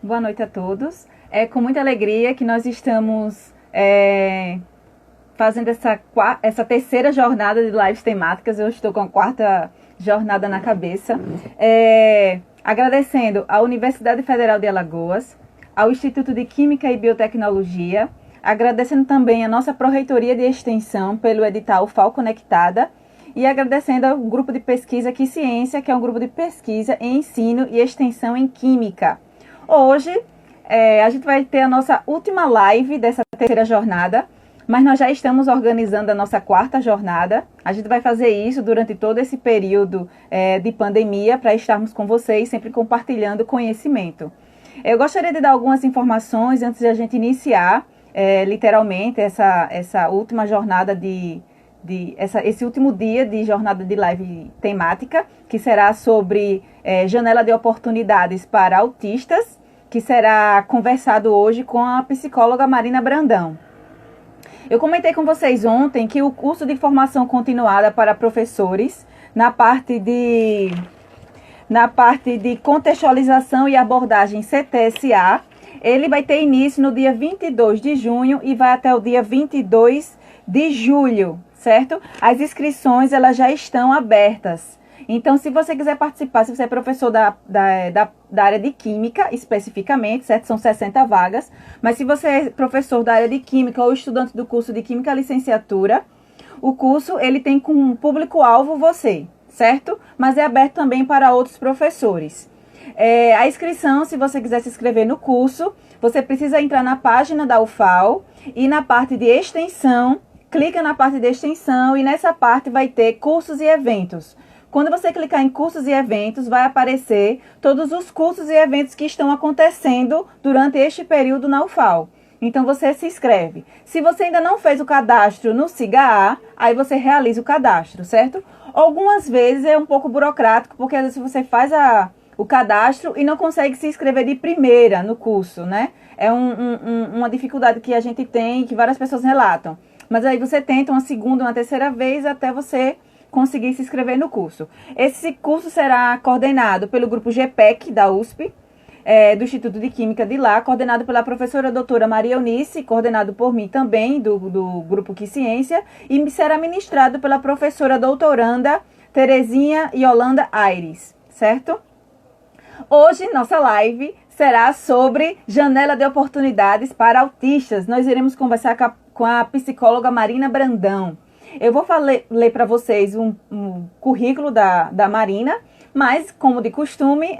Boa noite a todos. É com muita alegria que nós estamos fazendo essa terceira jornada de lives temáticas. Eu estou com a quarta jornada na cabeça. Agradecendo à Universidade Federal de Alagoas, ao Instituto de Química e Biotecnologia, agradecendo também a nossa Pró-Reitoria de Extensão pelo edital FAO Conectada e agradecendo ao grupo de pesquisa Quiciência, que é um grupo de pesquisa em ensino e extensão em química. Hoje, a gente vai ter a nossa última live dessa terceira jornada, mas nós já estamos organizando a nossa quarta jornada. A gente vai fazer isso durante todo esse período de pandemia para estarmos com vocês, sempre compartilhando conhecimento. Eu gostaria de dar algumas informações antes de a gente iniciar, literalmente, essa última jornada esse último dia de jornada de live temática, que será sobre janela de oportunidades para autistas, que será conversado hoje com a psicóloga Marina Brandão. Eu comentei com vocês ontem que o curso de formação continuada para professores, na parte de contextualização e abordagem CTSA, ele vai ter início no dia 22 de junho e vai até o dia 22 de julho, certo? As inscrições elas já estão abertas. Então, se você quiser participar, se você é professor da área de Química, especificamente, certo? São 60 vagas. Mas se você é professor da área de Química ou estudante do curso de Química Licenciatura, o curso, ele tem como público-alvo você, certo? Mas é aberto também para outros professores. A inscrição, se você quiser se inscrever no curso, você precisa entrar na página da UFAL e na parte de extensão, clica na parte de extensão e nessa parte vai ter cursos e eventos. Quando você clicar em cursos e eventos, vai aparecer todos os cursos e eventos que estão acontecendo durante este período na UFAL. Então, você se inscreve. Se você ainda não fez o cadastro no SIGA-A, aí você realiza o cadastro, certo? Algumas vezes é um pouco burocrático, porque às vezes você faz o cadastro e não consegue se inscrever de primeira no curso, né? É uma dificuldade que a gente tem, que várias pessoas relatam. Mas aí você tenta uma segunda, uma terceira vez até você conseguir se inscrever no curso. Esse curso será coordenado pelo grupo GPEC da USP, do Instituto de Química de lá, coordenado pela professora doutora Maria Eunice, coordenado por mim também, do grupo Quiciência, e será ministrado pela professora doutoranda Terezinha Yolanda Aires, certo? Hoje, nossa live será sobre janela de oportunidades para autistas. Nós iremos conversar com a psicóloga Marina Brandão. Eu vou ler para vocês um currículo da Marina, mas, como de costume,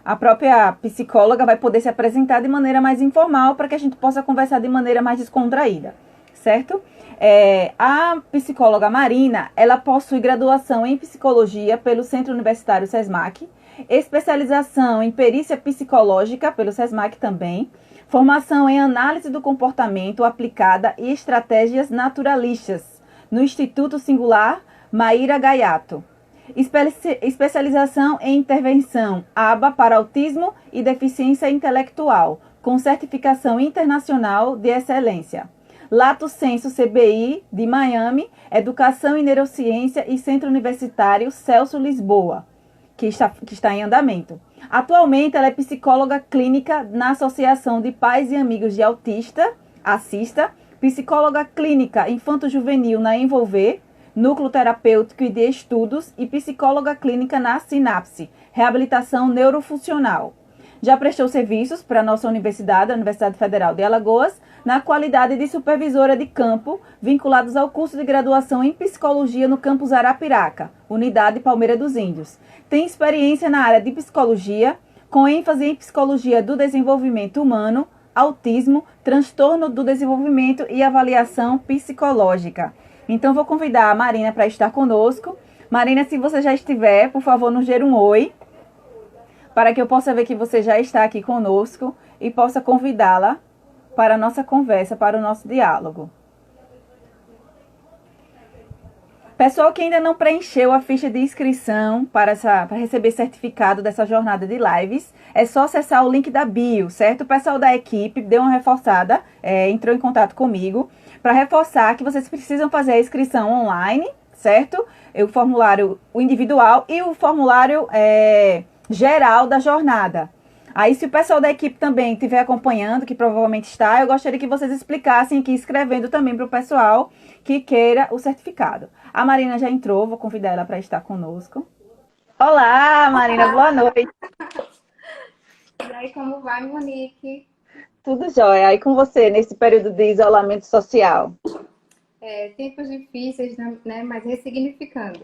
a própria psicóloga vai poder se apresentar de maneira mais informal para que a gente possa conversar de maneira mais descontraída, certo? A psicóloga Marina, ela possui graduação em psicologia pelo Centro Universitário SESMAC, especialização em perícia psicológica pelo SESMAC também, formação em análise do comportamento aplicada e estratégias naturalistas no Instituto Singular Maíra Gaiato. Especialização em intervenção ABA para autismo e deficiência intelectual, com certificação internacional de excelência. Lato Sensu CBI de Miami, Educação e Neurociência e Centro Universitário Celso Lisboa, que está em andamento. Atualmente, ela é psicóloga clínica na Associação de Pais e Amigos de Autista, Assista, psicóloga clínica infanto-juvenil na Envolver, Núcleo Terapêutico e de Estudos e psicóloga clínica na Sinapse, Reabilitação Neurofuncional. Já prestou serviços para a nossa universidade, a Universidade Federal de Alagoas, na qualidade de supervisora de campo, vinculados ao curso de graduação em Psicologia no campus Arapiraca, Unidade Palmeira dos Índios. Tem experiência na área de psicologia, com ênfase em psicologia do desenvolvimento humano, autismo, transtorno do desenvolvimento e avaliação psicológica. Então, vou convidar a Marina para estar conosco. Marina, se você já estiver, por favor, nos dê um oi, para que eu possa ver que você já está aqui conosco e possa convidá-la para a nossa conversa, para o nosso diálogo. Pessoal que ainda não preencheu a ficha de inscrição para receber certificado dessa jornada de lives, é só acessar o link da bio, certo? O pessoal da equipe deu uma reforçada, entrou em contato comigo, para reforçar que vocês precisam fazer a inscrição online, certo? O formulário individual e o formulário geral da jornada. Aí, se o pessoal da equipe também estiver acompanhando, que provavelmente está, eu gostaria que vocês explicassem aqui, escrevendo também para o pessoal que queira o certificado. A Marina já entrou, vou convidar ela para estar conosco. Olá, Marina, boa noite. E aí, como vai, Monique? Tudo jóia? Aí com você, nesse período de isolamento social. Tempos difíceis, né? Mas ressignificando.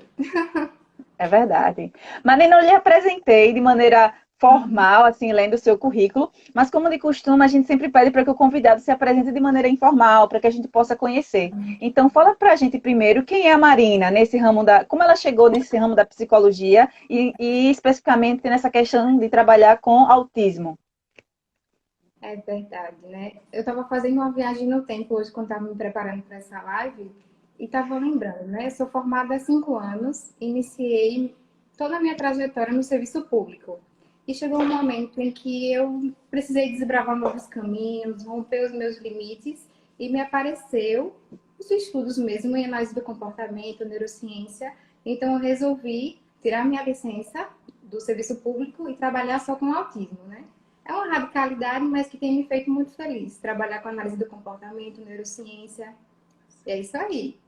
É verdade. Marina, eu lhe apresentei de maneira formal, assim, lendo o seu currículo, mas como de costume, a gente sempre pede para que o convidado se apresente de maneira informal, para que a gente possa conhecer. Então, fala para a gente primeiro quem é a Marina nesse ramo como ela chegou nesse ramo da psicologia e especificamente nessa questão de trabalhar com autismo. É verdade, né? Eu estava fazendo uma viagem no tempo hoje, quando estava me preparando para essa live, e estava lembrando, né? Eu sou formada há 5 anos, iniciei toda a minha trajetória no serviço público. E chegou um momento em que eu precisei desbravar novos caminhos, romper os meus limites, e me apareceu os estudos mesmo em análise do comportamento, neurociência. Então, eu resolvi tirar minha licença do serviço público e trabalhar só com autismo, né? É uma radicalidade, mas que tem me feito muito feliz. Trabalhar com análise do comportamento, neurociência. É isso aí.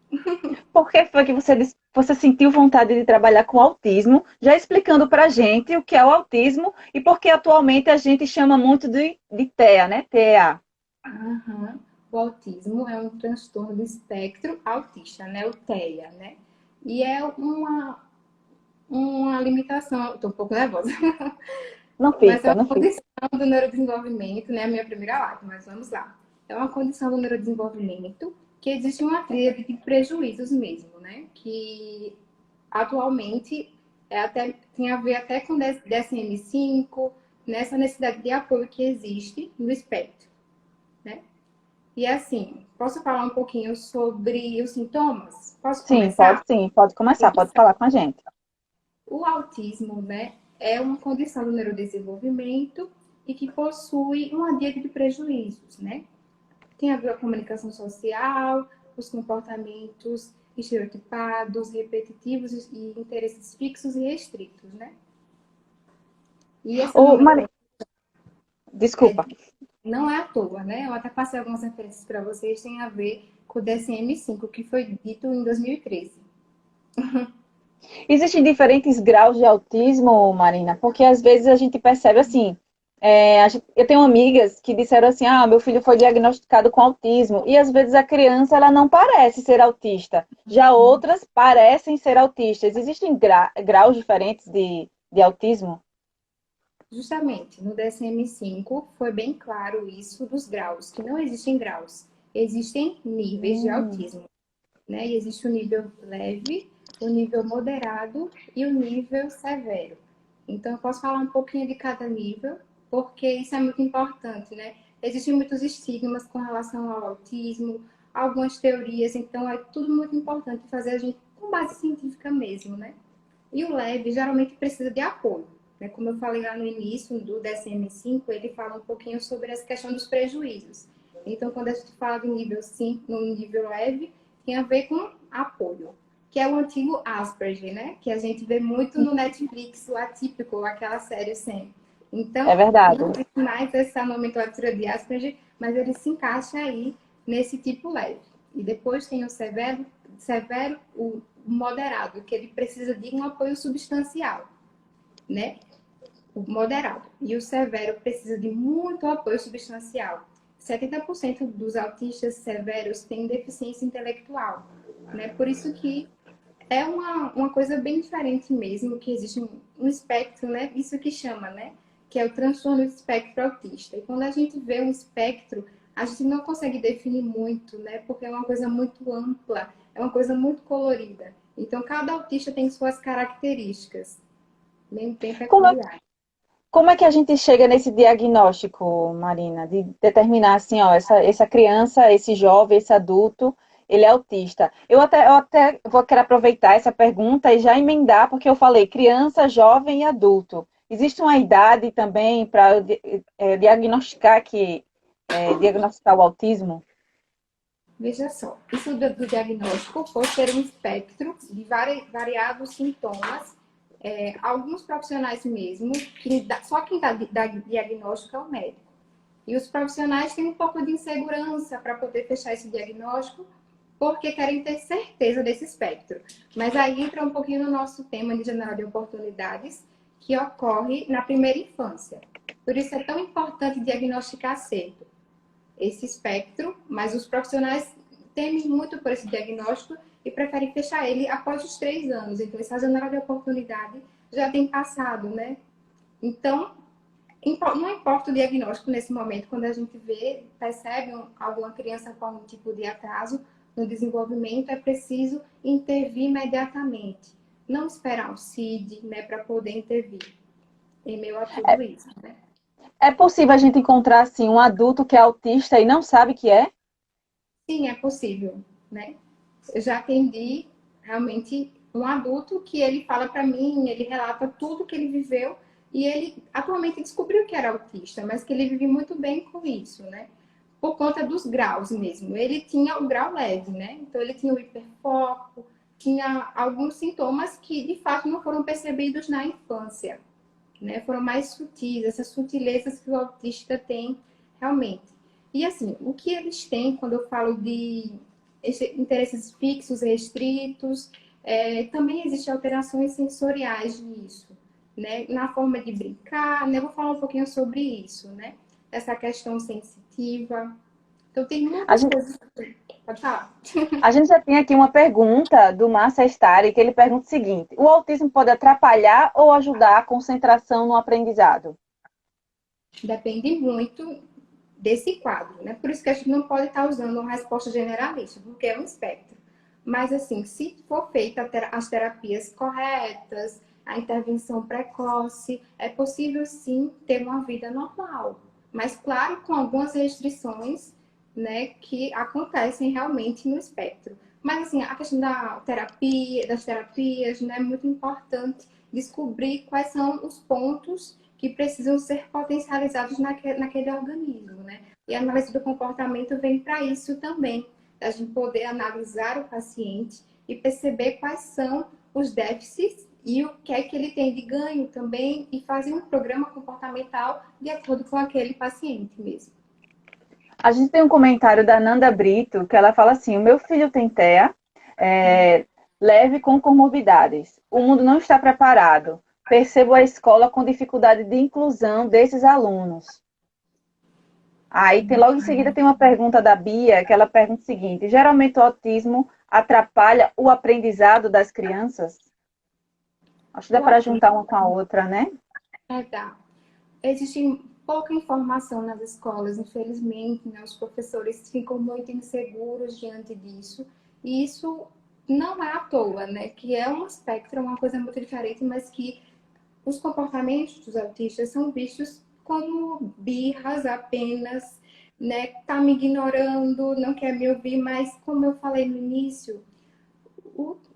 Por que foi que você sentiu vontade de trabalhar com autismo? Já explicando para a gente o que é o autismo e por que atualmente a gente chama muito de TEA, né? TEA. Uhum. O autismo é um transtorno do espectro autista, né? O TEA, né? E é uma limitação. Estou um pouco nervosa. Não Mas é fica, uma não fica. condição do neurodesenvolvimento, né? A minha primeira live, mas vamos lá. É uma condição do neurodesenvolvimento que existe uma tríade de prejuízos mesmo, né? Que atualmente tem a ver até com DSM-5, nessa necessidade de apoio que existe no espectro, né? E assim, posso falar um pouquinho sobre os sintomas? Posso começar? Sim, pode começar, pode falar com a gente. O autismo, né, é uma condição do neurodesenvolvimento e que possui uma dieta de prejuízos, né? Tem a ver com a comunicação social, os comportamentos estereotipados, repetitivos e interesses fixos e restritos, né? E essa Ô, nomenclatura desculpa. não é à toa, né? Eu até passei algumas referências para vocês, tem a ver com o DSM-5, que foi dito em 2013. Existem diferentes graus de autismo, Marina, porque às vezes a gente percebe assim. Eu tenho amigas que disseram assim: ah, meu filho foi diagnosticado com autismo, e às vezes a criança ela não parece ser autista, já outras parecem ser autistas. Existem graus diferentes de autismo? Justamente, no DSM-5 foi bem claro isso dos graus, que não existem graus, existem níveis de Hum. autismo, né? E existe o nível leve, o nível moderado e o nível severo. Então, eu posso falar um pouquinho de cada nível, porque isso é muito importante, né? Existem muitos estigmas com relação ao autismo, algumas teorias, então é tudo muito importante fazer a gente com base científica mesmo, né? E o leve geralmente precisa de apoio, né? Como eu falei lá no início do DSM-5, ele fala um pouquinho sobre essa questão dos prejuízos. Então, quando a gente fala do nível 5, no nível leve, tem a ver com apoio, que é o antigo Asperger, né? Que a gente vê muito no Netflix, o Atípico, aquela série sempre. É Então, verdade. não existe mais essa nomenclatura de Asperger, mas ele se encaixa aí nesse tipo leve. E depois tem o severo, o moderado, que ele precisa de um apoio substancial, né? O moderado. E o severo precisa de muito apoio substancial. 70% dos autistas severos têm deficiência intelectual, né? Por isso que é uma coisa bem diferente mesmo, que existe um espectro, né? Isso que chama, né? Que é o transtorno do espectro autista. E quando a gente vê um espectro, a gente não consegue definir muito, né? Porque é uma coisa muito ampla, é uma coisa muito colorida. Então, cada autista tem suas características bem Como é, peculiares. como é que a gente chega nesse diagnóstico, Marina, de determinar assim, ó, essa criança, esse jovem, esse adulto, ele é autista? Eu até vou querer aproveitar essa pergunta e já emendar, porque eu falei criança, jovem e adulto. Existe uma idade também para diagnosticar o autismo? Veja só, isso do diagnóstico pode ser um espectro de variados sintomas Alguns profissionais mesmo, só quem dá diagnóstico é o médico. E os profissionais têm um pouco de insegurança para poder fechar esse diagnóstico, porque querem ter certeza desse espectro. Mas aí entra um pouquinho no nosso tema de janela de oportunidades, que ocorre na primeira infância. Por isso é tão importante diagnosticar cedo esse espectro, mas os profissionais temem muito por esse diagnóstico e preferem fechar ele após os 3 anos. Então, essa janela de oportunidade já tem passado, né? Então, não importa o diagnóstico nesse momento, quando a gente percebe alguma criança com algum tipo de atraso no desenvolvimento, é preciso intervir imediatamente. Não esperar o CID, né, para poder intervir em meio a tudo isso, né? É possível a gente encontrar, assim, um adulto que é autista e não sabe que é? Sim, é possível, né? Eu já atendi realmente um adulto que ele fala para mim, ele relata tudo que ele viveu e ele atualmente descobriu que era autista, mas que ele vive muito bem com isso, né? Por conta dos graus mesmo. Ele tinha o grau leve, né? Então ele tinha o hiperfoco, tinha alguns sintomas que de fato não foram percebidos na infância, né? Foram mais sutis, essas sutilezas que o autista tem realmente. E assim, o que eles têm quando eu falo de interesses fixos, restritos, também existem alterações sensoriais nisso, né? Na forma de brincar, né? Eu vou falar um pouquinho sobre isso, né? Essa questão sensitiva. Então tem A muitas gente, coisas. Pode falar. a gente já tem aqui uma pergunta do Márcio Estari, que ele pergunta o seguinte: o autismo pode atrapalhar ou ajudar a concentração no aprendizado? Depende muito desse quadro, né? Por isso que a gente não pode estar usando uma resposta generalista, porque é um espectro. Mas, assim, se for feita as terapias corretas, a intervenção precoce, é possível, sim, ter uma vida normal. Mas, claro, com algumas restrições, né, que acontecem realmente no espectro. Mas, assim, a questão da terapia, das terapias, né, é muito importante descobrir quais são os pontos que precisam ser potencializados naquele organismo, né? E a análise do comportamento vem para isso também, a gente poder analisar o paciente e perceber quais são os déficits e o que é que ele tem de ganho também e fazer um programa comportamental de acordo com aquele paciente mesmo. A gente tem um comentário da Nanda Brito, que ela fala assim: o meu filho tem TEA, leve com comorbidades. O mundo não está preparado. Percebo a escola com dificuldade de inclusão desses alunos. Aí tem, logo em seguida tem uma pergunta da Bia, que ela pergunta o seguinte: geralmente o autismo atrapalha o aprendizado das crianças? Acho que dá O para autismo juntar uma com a outra, né? dá. Existe pouca informação nas escolas, infelizmente, né? Os professores ficam muito inseguros diante disso, e isso não é à toa, né? Que é um espectro, uma coisa muito diferente, mas que os comportamentos dos autistas são vistos como birras apenas, né? Tá me ignorando, não quer me ouvir, mas como eu falei no início,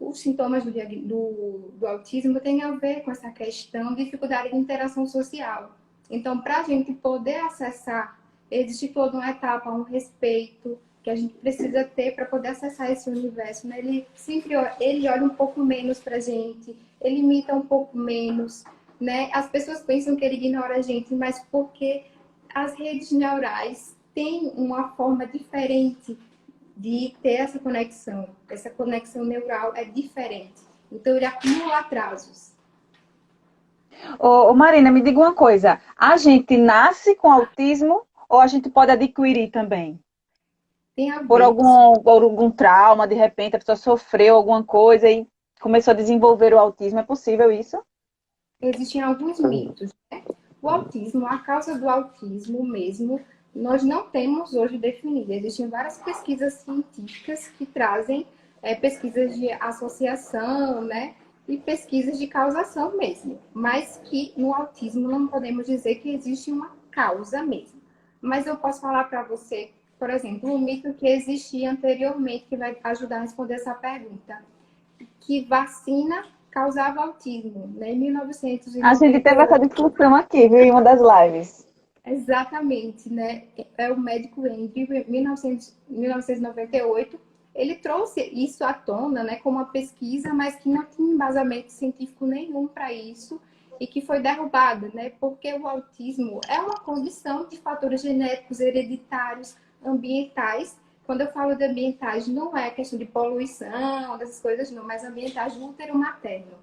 os sintomas do autismo têm a ver com essa questão de dificuldade de interação social. Então, para a gente poder acessar, existe toda uma etapa, um respeito que a gente precisa ter para poder acessar esse universo. Né? Ele olha um pouco menos para a gente, ele imita um pouco menos. Né? As pessoas pensam que ele ignora a gente, mas porque as redes neurais têm uma forma diferente de ter essa conexão. Essa conexão neural é diferente. Então, ele acumula atrasos. Ô, Marina, me diga uma coisa: a gente nasce com autismo ou a gente pode adquirir também? Tem a Por ver. algum trauma, de repente a pessoa sofreu alguma coisa e começou a desenvolver o autismo. É possível isso? Existem alguns mitos. Né? O autismo, a causa do autismo mesmo, nós não temos hoje definida. Existem várias pesquisas científicas que trazem pesquisas de associação, né? E pesquisas de causação mesmo. Mas que no autismo não podemos dizer que existe uma causa mesmo. Mas eu posso falar para você, por exemplo, um mito que existia anteriormente, que vai ajudar a responder essa pergunta. Que vacina causava autismo, né? Em A gente teve 1998. essa discussão aqui, viu, em uma das lives. Exatamente, né? É o médico Andrew, em 1998, ele trouxe isso à tona, né, como uma pesquisa, mas que não tinha embasamento científico nenhum para isso e que foi derrubada, né, porque o autismo é uma condição de fatores genéticos, hereditários, ambientais. Quando eu falo de ambientais, não é questão de poluição, dessas coisas não, mas ambientais do útero materno.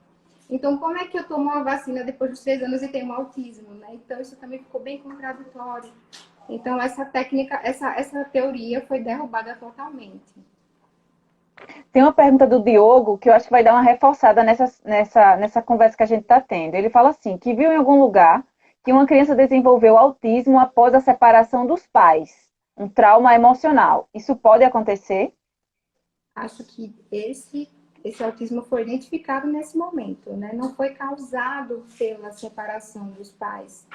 Então, como é que eu tomo uma vacina depois dos 3 anos e tenho um autismo, né? Então, isso também ficou bem contraditório. Então, essa técnica, essa teoria foi derrubada totalmente. Tem uma pergunta do Diogo que eu acho que vai dar uma reforçada nessa conversa que a gente está tendo. Ele fala assim, que viu em algum lugar que uma criança desenvolveu autismo após a separação dos pais, um trauma emocional. Isso pode acontecer? Acho que esse autismo foi identificado nesse momento, né? Não foi causado pela separação dos pais,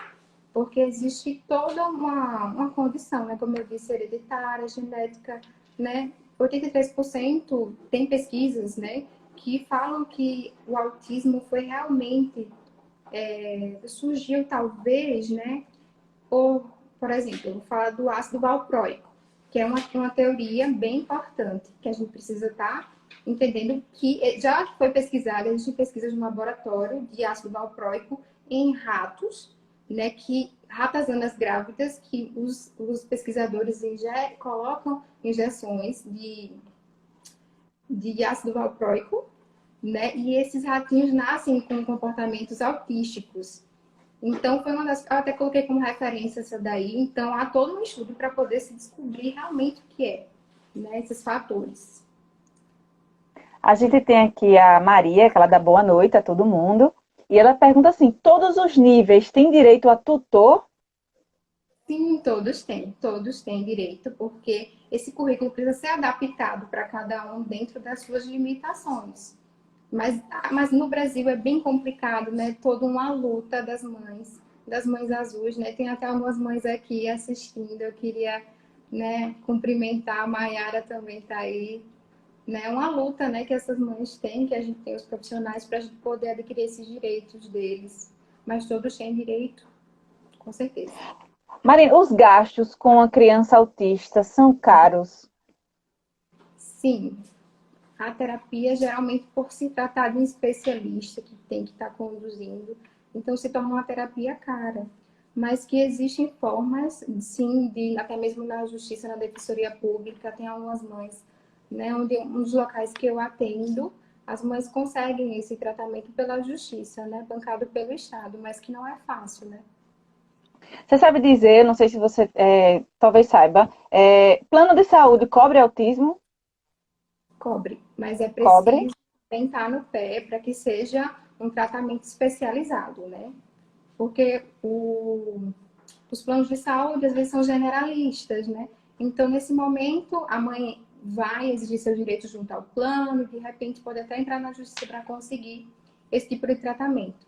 porque existe toda uma condição, né? Como eu disse, hereditária, genética, né? 83% tem pesquisas, né? Que falam que o autismo foi realmente surgiu talvez, né? Por exemplo, eu vou falar do ácido valproico, que é uma teoria bem importante, que a gente precisa estar entendendo que já foi pesquisada, existem pesquisas no laboratório de ácido valproico em ratos, né, que ratazanas grávidas, que os pesquisadores colocam injeções de ácido valproico, né, e esses ratinhos nascem com comportamentos autísticos. Então, foi uma das. Eu até coloquei como referência essa daí. Então, há todo um estudo para poder se descobrir realmente o que é, né, esses fatores. A gente tem aqui a Maria, que ela dá boa noite a todo mundo, e ela pergunta assim: todos os níveis têm direito a tutor? Sim, todos têm direito, porque esse currículo precisa ser adaptado para cada um dentro das suas limitações. Mas no Brasil é bem complicado, né? Toda uma luta das mães azuis, né? Tem até algumas mães aqui assistindo. Eu queria, né, cumprimentar a Maiara também está aí, né? É uma luta, né, que essas mães têm, que a gente tem os profissionais para a gente poder adquirir esses direitos deles. Mas todos têm direito, com certeza. Marina, os gastos com a criança autista são caros? Sim, a terapia, geralmente, por se tratar de um especialista que tem que estar conduzindo, então se torna uma terapia cara. Mas que existem formas, sim, de até mesmo na justiça, na defensoria pública, tem algumas mães, né, onde um dos locais que eu atendo, as mães conseguem esse tratamento pela justiça, né, bancado pelo Estado, mas que não é fácil, né? Você sabe dizer, não sei se você talvez saiba, plano de saúde cobre autismo? Cobre, mas é Cobre? preciso tentar no pé para que seja um tratamento especializado, né? Porque os planos de saúde às vezes são generalistas, né? Então, nesse momento, a mãe vai exigir seus direitos junto ao plano, de repente pode até entrar na justiça para conseguir esse tipo de tratamento,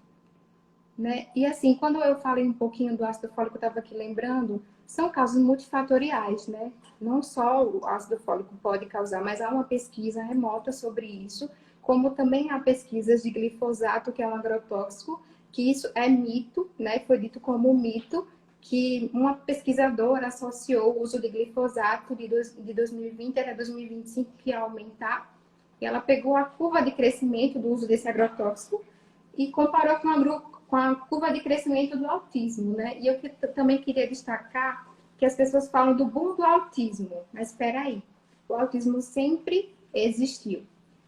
né? E assim, quando eu falei um pouquinho do ácido fólico, eu estava aqui lembrando, são casos multifatoriais, né? Não só o ácido fólico pode causar, mas há uma pesquisa remota sobre isso, como também há pesquisas de glifosato, que é um agrotóxico, que isso é mito, né? Foi dito como um mito, que uma pesquisadora associou o uso de glifosato de 2020 até 2025 que ia aumentar, e ela pegou a curva de crescimento do uso desse agrotóxico e comparou com a curva de crescimento do autismo, né? E eu também queria destacar que as pessoas falam do boom do autismo, mas espera aí, o autismo sempre existiu.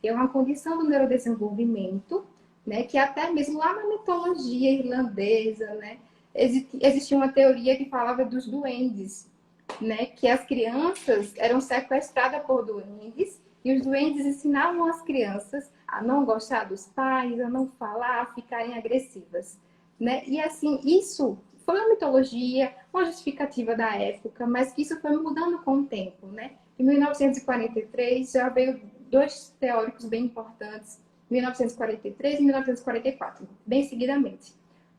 É uma condição do neurodesenvolvimento, né? Que até mesmo lá na mitologia irlandesa, né? Existia uma teoria que falava dos duendes, né? Que as crianças eram sequestradas por duendes e os duendes ensinavam as crianças a não gostar dos pais, a não falar, a ficarem agressivas, né? E assim, isso foi uma mitologia, uma justificativa da época, mas que isso foi mudando com o tempo, né? Em 1943 já veio dois teóricos bem importantes, 1943 e 1944, bem seguidamente.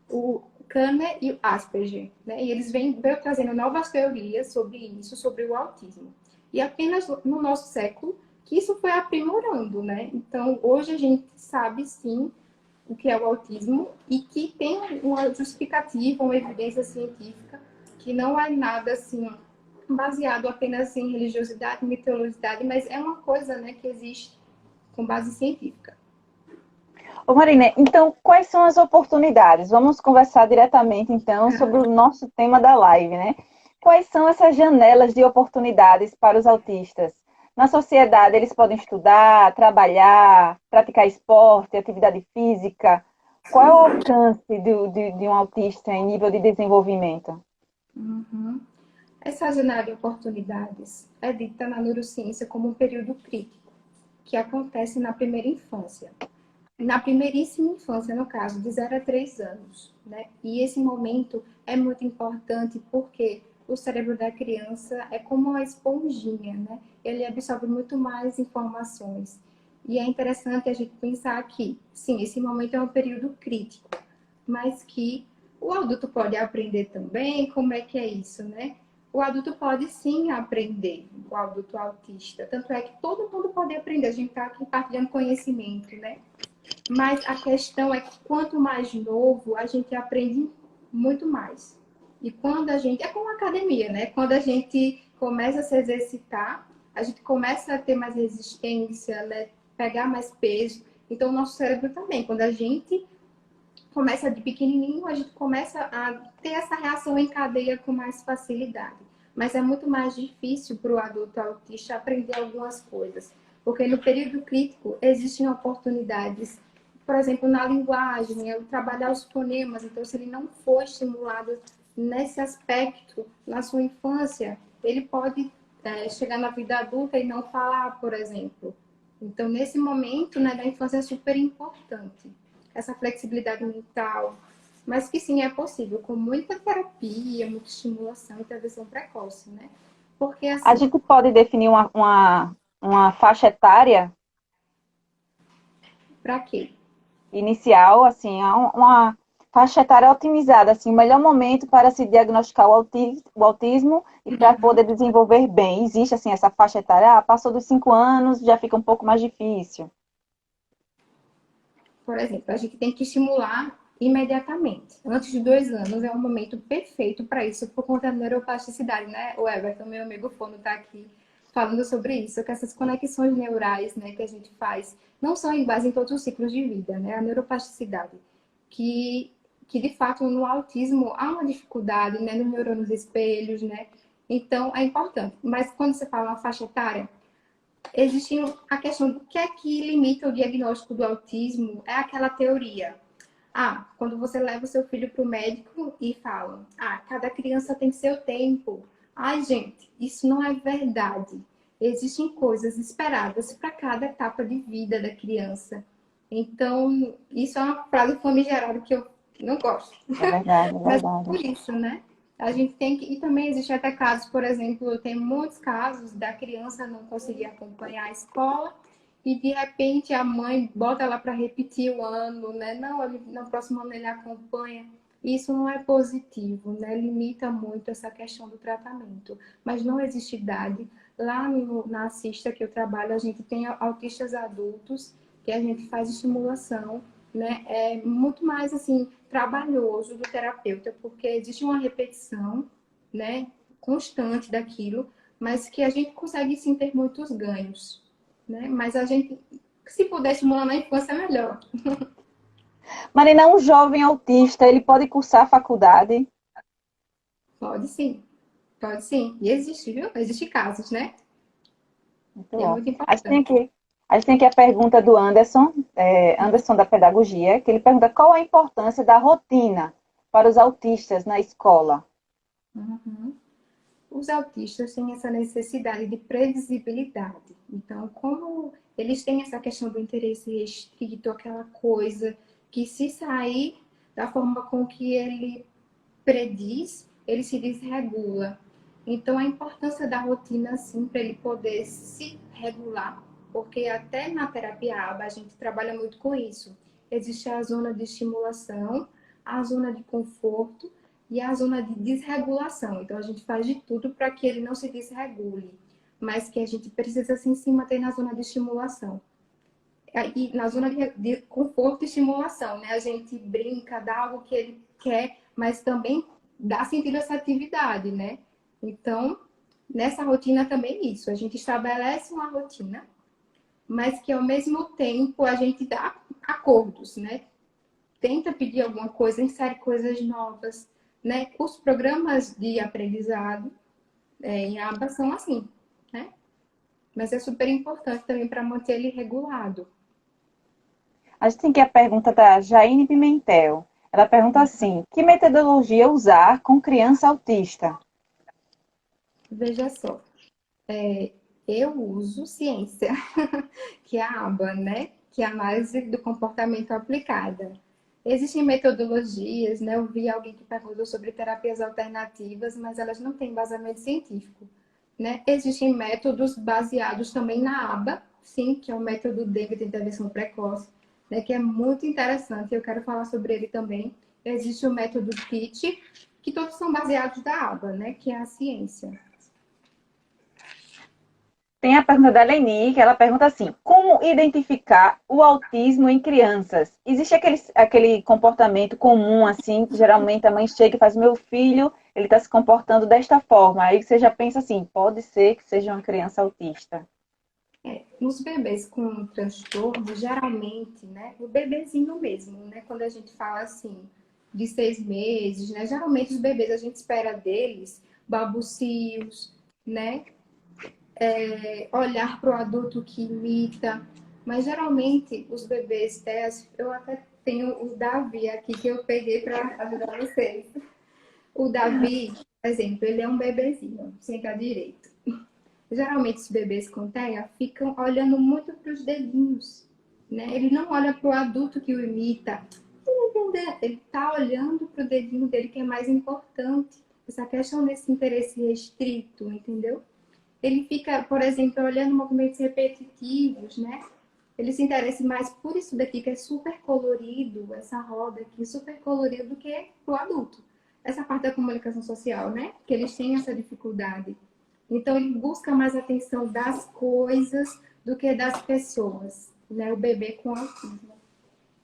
O Kanner e o Asperger, né? E eles vêm trazendo novas teorias sobre isso, sobre o autismo. E apenas no nosso século que isso foi aprimorando, né? Então, hoje a gente sabe sim o que é o autismo e que tem uma justificativa, uma evidência científica que não é nada assim baseado apenas em religiosidade, mitologicidade, mas é uma coisa, né, que existe com base científica. Ô Marina, então quais são as oportunidades? Vamos conversar diretamente então sobre o nosso tema da live, né? Quais são essas janelas de oportunidades para os autistas? Na sociedade, eles podem estudar, trabalhar, praticar esporte, atividade física. Qual é o alcance de um autista em nível de desenvolvimento? Uhum. Essa janela de oportunidades é dita na neurociência como um período crítico, que acontece na primeira infância. Na primeiríssima infância, no caso, de 0 a 3 anos, né? E esse momento é muito importante porque o cérebro da criança é como uma esponjinha, né? Ele absorve muito mais informações. E é interessante a gente pensar que, sim, esse momento é um período crítico, mas que o adulto pode aprender também. Como é que é isso, né? O adulto pode sim aprender, o adulto autista. Tanto é que todo mundo pode aprender. A gente está aqui partilhando conhecimento, né? Mas a questão é que quanto mais novo, a gente aprende muito mais. E quando a gente. É como academia, né? Quando a gente começa a se exercitar, a gente começa a ter mais resistência, né? Pegar mais peso. Então, o nosso cérebro também. Quando a gente começa de pequenininho, a gente começa a ter essa reação em cadeia com mais facilidade. Mas é muito mais difícil para o adulto autista aprender algumas coisas. Porque no período crítico existem oportunidades, por exemplo, na linguagem, trabalhar os fonemas. Então, se ele não for estimulado nesse aspecto na sua infância, ele pode chegar na vida adulta e não falar, por exemplo. Então, nesse momento, né, da infância é super importante essa flexibilidade mental, mas que sim é possível com muita terapia, muita estimulação e intervenção precoce, né? Porque A assim, gente pode definir uma faixa etária para quê? inicial, assim, uma faixa etária otimizada, assim, o melhor momento para se diagnosticar o autismo e para poder desenvolver bem. Existe, assim, essa faixa etária, passou dos 5 anos, já fica um pouco mais difícil. Por exemplo, a gente tem que estimular imediatamente. Antes de 2 anos é um momento perfeito para isso, por conta da neuroplasticidade, né? O Everton, meu amigo Fono, está aqui falando sobre isso, que essas conexões neurais, né, que a gente faz, não só em base em todos os ciclos de vida, né? A neuroplasticidade, que de fato no autismo há uma dificuldade, né, nos neurônios espelhos, né? Então é importante. Mas quando você fala uma faixa etária, existe a questão do que é que limita o diagnóstico do autismo, é aquela teoria. Ah, quando você leva o seu filho para o médico e fala, cada criança tem seu tempo. Ai, gente, isso não é verdade. Existem coisas esperadas para cada etapa de vida da criança. Então, isso é uma frase famigerada que eu não gosto. É verdade, é Mas verdade. por isso, né? A gente tem que. E também existe até casos, por exemplo, tem muitos casos da criança não conseguir acompanhar a escola e de repente a mãe bota ela para repetir o ano, né? Não, ele, no próximo ano ele acompanha. Isso não é positivo, né? Limita muito essa questão do tratamento. Mas não existe idade. Lá na Assista que eu trabalho, a gente tem autistas adultos que a gente faz estimulação, né? É muito mais assim trabalhoso do terapeuta, porque existe uma repetição, né, constante daquilo, mas que a gente consegue sim ter muitos ganhos, né? Mas a gente, se puder estimular na infância, é melhor. Marina, um jovem autista, ele pode cursar a faculdade? Pode sim, pode sim. E existe, viu? Existe casos, né? Muito E é bom. muito A gente tem importante. aqui, a gente tem aqui a pergunta do Anderson, Anderson da Pedagogia, que ele pergunta qual a importância da rotina para os autistas na escola. Uhum. Os autistas têm essa necessidade de previsibilidade. Então, como eles têm essa questão do interesse restrito, aquela coisa que se sair da forma com que ele prediz, ele se desregula. Então, a importância da rotina, assim, para ele poder se regular, porque até na terapia ABA a gente trabalha muito com isso. Existe a zona de estimulação, a zona de conforto e a zona de desregulação. Então, a gente faz de tudo para que ele não se desregule, mas que a gente precisa, assim, se manter na zona de estimulação. E na zona de conforto e estimulação, né? A gente brinca, dá algo que ele quer, mas também dá sentido a essa atividade, né? Então, Nessa rotina também isso, a gente estabelece uma rotina, mas que ao mesmo tempo a gente dá acordos, né? Tenta pedir alguma coisa, insere coisas novas, né? Os programas de aprendizado em aba são assim, né? Mas é super importante também para manter ele regulado. A gente tem aqui a pergunta da Jaine Pimentel. Ela pergunta assim: que metodologia usar com criança autista? Veja só, eu uso ciência, que é a aba, né? Que é a análise do comportamento aplicada. Existem metodologias, né? Eu vi alguém que perguntou sobre terapias alternativas, mas elas não têm embasamento científico, né? Existem métodos baseados também na aba, sim, que é o método David de intervenção precoce, né? Que é muito interessante, eu quero falar sobre ele também. Existe o método KIT, que todos são baseados na aba, né? Que é a ciência. Tem a pergunta da Leni, que ela pergunta assim: como identificar o autismo em crianças? Existe aquele comportamento comum, assim, que geralmente a mãe chega e faz: meu filho, ele está se comportando desta forma. Aí você já pensa assim: pode ser que seja uma criança autista. Nos bebês com transtorno, geralmente, né, o bebezinho mesmo, né, quando a gente fala assim, de 6 meses, né, geralmente os bebês a gente espera deles babucios, né, olhar para o adulto que imita, mas geralmente os bebês TEAs, eu até tenho o Davi aqui que eu peguei para ajudar vocês. O Davi, por exemplo, ele é um bebezinho, senta direito. Geralmente os bebês com TEA ficam olhando muito para os dedinhos, né? Ele não olha para o adulto que o imita. Ele está olhando para o dedinho dele que é mais importante. Essa questão desse interesse restrito, entendeu? Ele fica, por exemplo, olhando movimentos repetitivos, né? Ele se interessa mais por isso daqui, que é super colorido, essa roda aqui, super colorido, do que para o adulto. Essa parte da comunicação social, né? Que eles têm essa dificuldade. Então, ele busca mais atenção das coisas do que das pessoas, né? O bebê com autismo.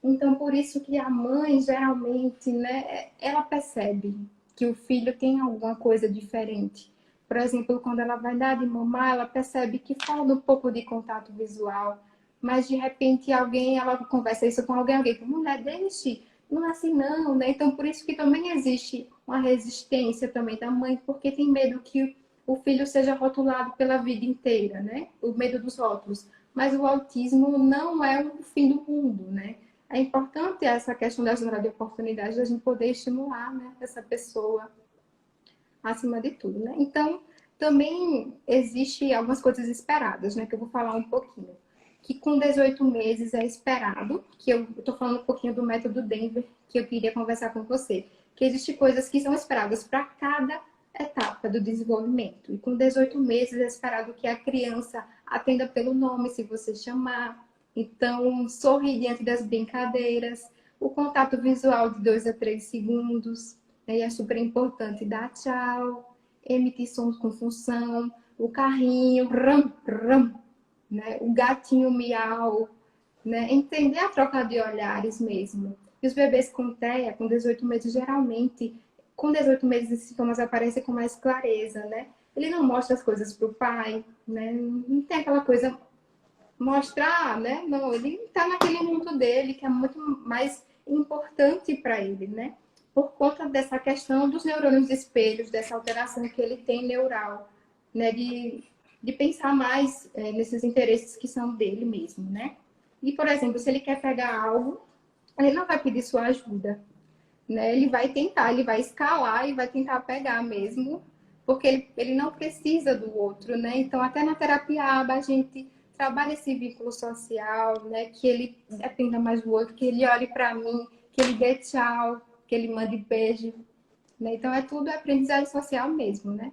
Então, por isso que a mãe, geralmente, né, ela percebe que o filho tem alguma coisa diferente. Por exemplo, quando ela vai dar de mamar, ela percebe que falta um pouco de contato visual, mas de repente ela conversa isso com alguém que mulher, deixe, não é assim não, né? Então, por isso que também existe uma resistência também da mãe, porque tem medo que o filho seja rotulado pela vida inteira, né? O medo dos rótulos. Mas o autismo não é o fim do mundo, né? É importante essa questão da janela de oportunidade, da gente poder estimular, né, essa pessoa acima de tudo, né? Então, também existe algumas coisas esperadas, né, que eu vou falar um pouquinho. Que com 18 meses é esperado, que eu estou falando um pouquinho do método Denver, que eu queria conversar com você, que existem coisas que são esperadas para cada etapa do desenvolvimento. E com 18 meses é esperado que a criança atenda pelo nome, se você chamar. Então, sorrir diante das brincadeiras, o contato visual de 2 a 3 segundos, né? E é super importante dar tchau, emitir sons com função, o carrinho, ram, ram, né? O gatinho miau, né? Entender a troca de olhares mesmo. E os bebês com TEA, com 18 meses, geralmente, com 18 meses, esses sintomas aparecem com mais clareza, né? Ele não mostra as coisas para o pai, né? Não tem aquela coisa mostrar, né? Não, ele está naquele mundo dele que é muito mais importante para ele, né? Por conta dessa questão dos neurônios espelhos, dessa alteração que ele tem neural, né? De pensar mais nesses interesses que são dele mesmo, né? E, por exemplo, se ele quer pegar algo, ele não vai pedir sua ajuda, né? Ele vai tentar, ele vai escalar e vai tentar pegar mesmo, porque ele não precisa do outro, né? Então, até na terapia ABA, a gente trabalha esse vínculo social, né? Que ele dependa mais do outro, que ele olhe para mim, que ele dê tchau, que ele mande beijo, né? Então, é tudo aprendizagem social mesmo, né?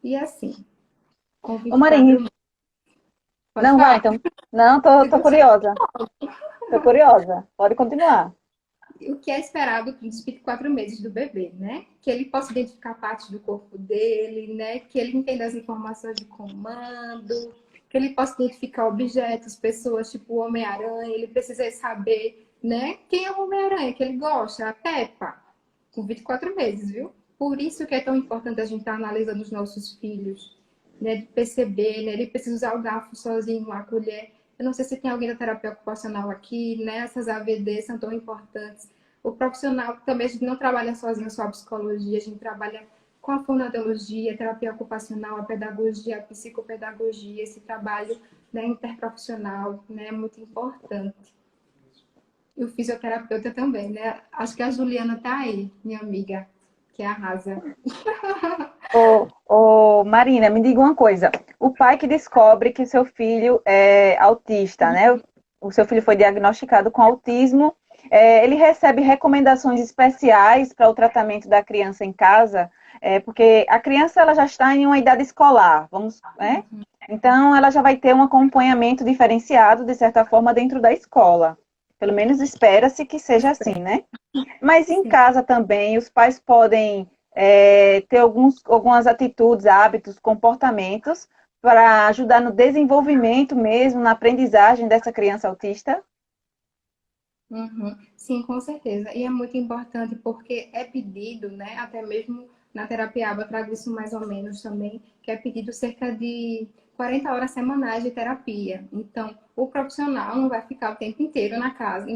E assim, com Ô, 24 Marine, meses. Pode não vai, falar? então. Não, tô curiosa. Tô curiosa. Pode continuar. O que é esperado dos 24 meses do bebê, né? Que ele possa identificar partes do corpo dele, né? Que ele entenda as informações de comando, que ele possa identificar objetos, pessoas, tipo o Homem-Aranha, ele precisa saber, né? Quem é o Homem-Aranha que ele gosta? A Peppa, com 24 meses, viu? por isso que é tão importante a gente estar analisando os nossos filhos, né? De perceber, né? Ele precisa usar o garfo sozinho, a colher. Eu não sei se tem alguém da terapia ocupacional aqui, né? Essas AVDs são tão importantes. O profissional também, a gente não trabalha sozinho só a psicologia, a gente trabalha com a fonoaudiologia, a terapia ocupacional, a pedagogia, a psicopedagogia, esse trabalho, né, interprofissional, né, é muito importante. E o fisioterapeuta também, né? Acho que a Juliana tá aí, minha amiga, que arrasa. Marina, me diga uma coisa. O pai que descobre que o seu filho é autista, né? O seu filho foi diagnosticado com autismo, ele recebe recomendações especiais para o tratamento da criança em casa, porque a criança ela já está em uma idade escolar, vamos, né? Então ela já vai ter um acompanhamento diferenciado, de certa forma, dentro da escola. Pelo menos espera-se que seja assim, né? Mas em Sim. casa também, os pais podem ter algumas atitudes, hábitos, comportamentos para ajudar no desenvolvimento mesmo, na aprendizagem dessa criança autista? Uhum. Sim, com certeza. E é muito importante porque é pedido, né? Até mesmo na terapia ABA, eu trago isso mais ou menos também, que é pedido cerca de 40 horas semanais de terapia. Então, o profissional não vai ficar o tempo inteiro na casa,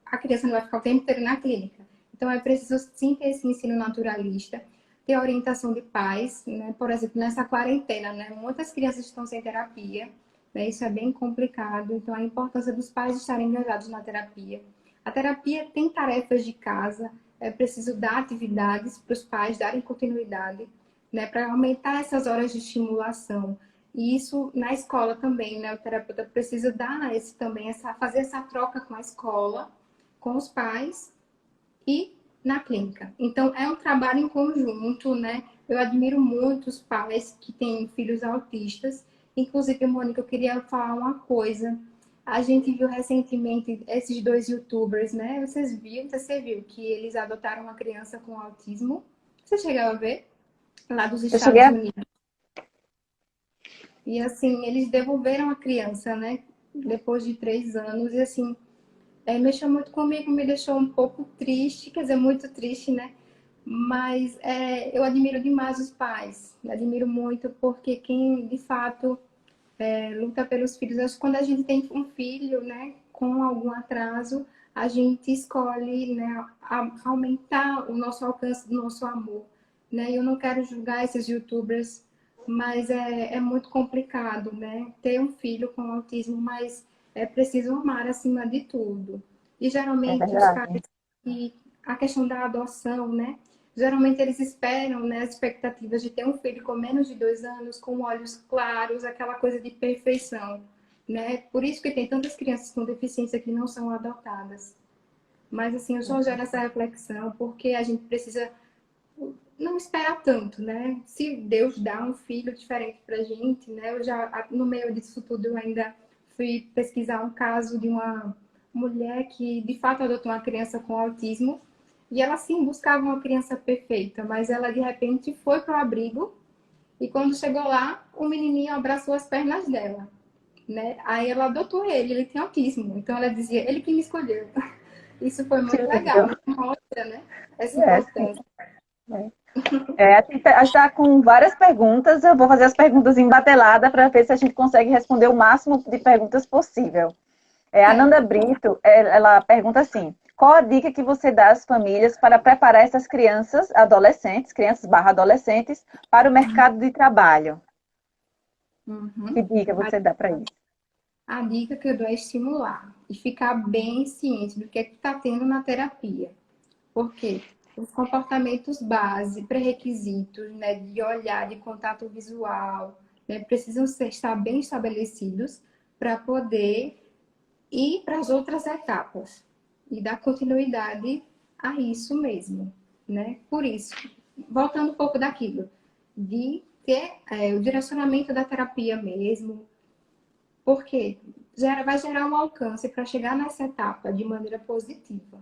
a criança não vai ficar o tempo inteiro na clínica. Então, é preciso sim ter esse ensino naturalista, ter orientação de pais, né? Por exemplo, nessa quarentena, né? Muitas crianças estão sem terapia, né? Isso é bem complicado. Então, a importância dos pais estarem engajados na terapia. A terapia tem tarefas de casa, é preciso dar atividades para os pais darem continuidade, né? Para aumentar essas horas de estimulação. E isso na escola também, né? O terapeuta precisa dar esse também, fazer essa troca com a escola, com os pais e na clínica. Então, é um trabalho em conjunto, né? Eu admiro muito os pais que têm filhos autistas. Inclusive, Mônica, eu queria falar uma coisa. A gente viu recentemente esses dois youtubers, né? Você viu que eles adotaram uma criança com autismo? Você chegou a ver? Lá dos Eu cheguei Estados a... Unidos. E assim, eles devolveram a criança, né? Depois de 3 anos. E assim, mexeu muito comigo, me deixou um pouco triste, quer dizer, muito triste, né? Mas eu admiro demais os pais, admiro muito, porque quem de fato luta pelos filhos, acho que quando a gente tem um filho, né, com algum atraso, a gente escolhe, né, aumentar o nosso alcance do nosso amor, né? Eu não quero julgar esses youtubers, mas é muito complicado, né, ter um filho com autismo, mas é preciso amar acima de tudo. E É geralmente os pais, verdade. e a questão da adoção, né? Geralmente eles esperam, né, as expectativas de ter um filho com menos de 2 anos, com olhos claros, aquela coisa de perfeição, né? Por isso que tem tantas crianças com deficiência que não são adotadas. Mas assim, eu só gero essa reflexão porque a gente precisa não esperar tanto, né? Se Deus dá um filho diferente pra gente, né? Eu já, no meio disso tudo, eu ainda fui pesquisar um caso de uma mulher que de fato adotou uma criança com autismo e ela sim buscava uma criança perfeita, mas ela de repente foi para o abrigo e quando chegou lá, o menininho abraçou as pernas dela, né? Aí ela adotou ele tem autismo, então ela dizia, ele que me escolheu. Isso foi Que muito lindo. legal, mostra, né? Essa Sim. importância. A gente está com várias perguntas. Eu vou fazer as perguntas em batelada para ver se a gente consegue responder o máximo de perguntas possível. A Nanda Certo. Brito, ela pergunta assim: qual a dica que você dá às famílias para preparar essas crianças, adolescentes, crianças barra adolescentes, para o mercado de trabalho? Que Uhum. dica você dá para isso? A dica que eu dou é estimular e ficar bem ciente do que é que está tendo na terapia. Por quê? Os comportamentos base, pré-requisitos, né, de olhar, de contato visual, né, precisam estar bem estabelecidos para poder ir para as outras etapas e dar continuidade a isso mesmo, né? Por isso, voltando um pouco daquilo, de ter o direcionamento da terapia mesmo, porque vai gerar um alcance para chegar nessa etapa de maneira positiva.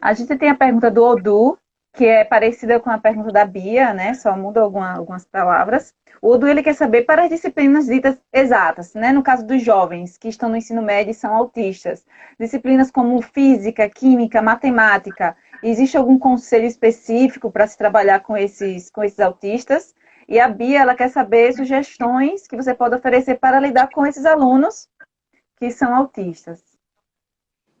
A gente tem a pergunta do Odu, que é parecida com a pergunta da Bia, né? Só muda algumas palavras. O Odu, ele quer saber para as disciplinas ditas exatas, né? No caso dos jovens que estão no ensino médio e são autistas. Disciplinas como física, química, matemática. Existe algum conselho específico para se trabalhar com esses autistas? E a Bia, ela quer saber sugestões que você pode oferecer para lidar com esses alunos que são autistas.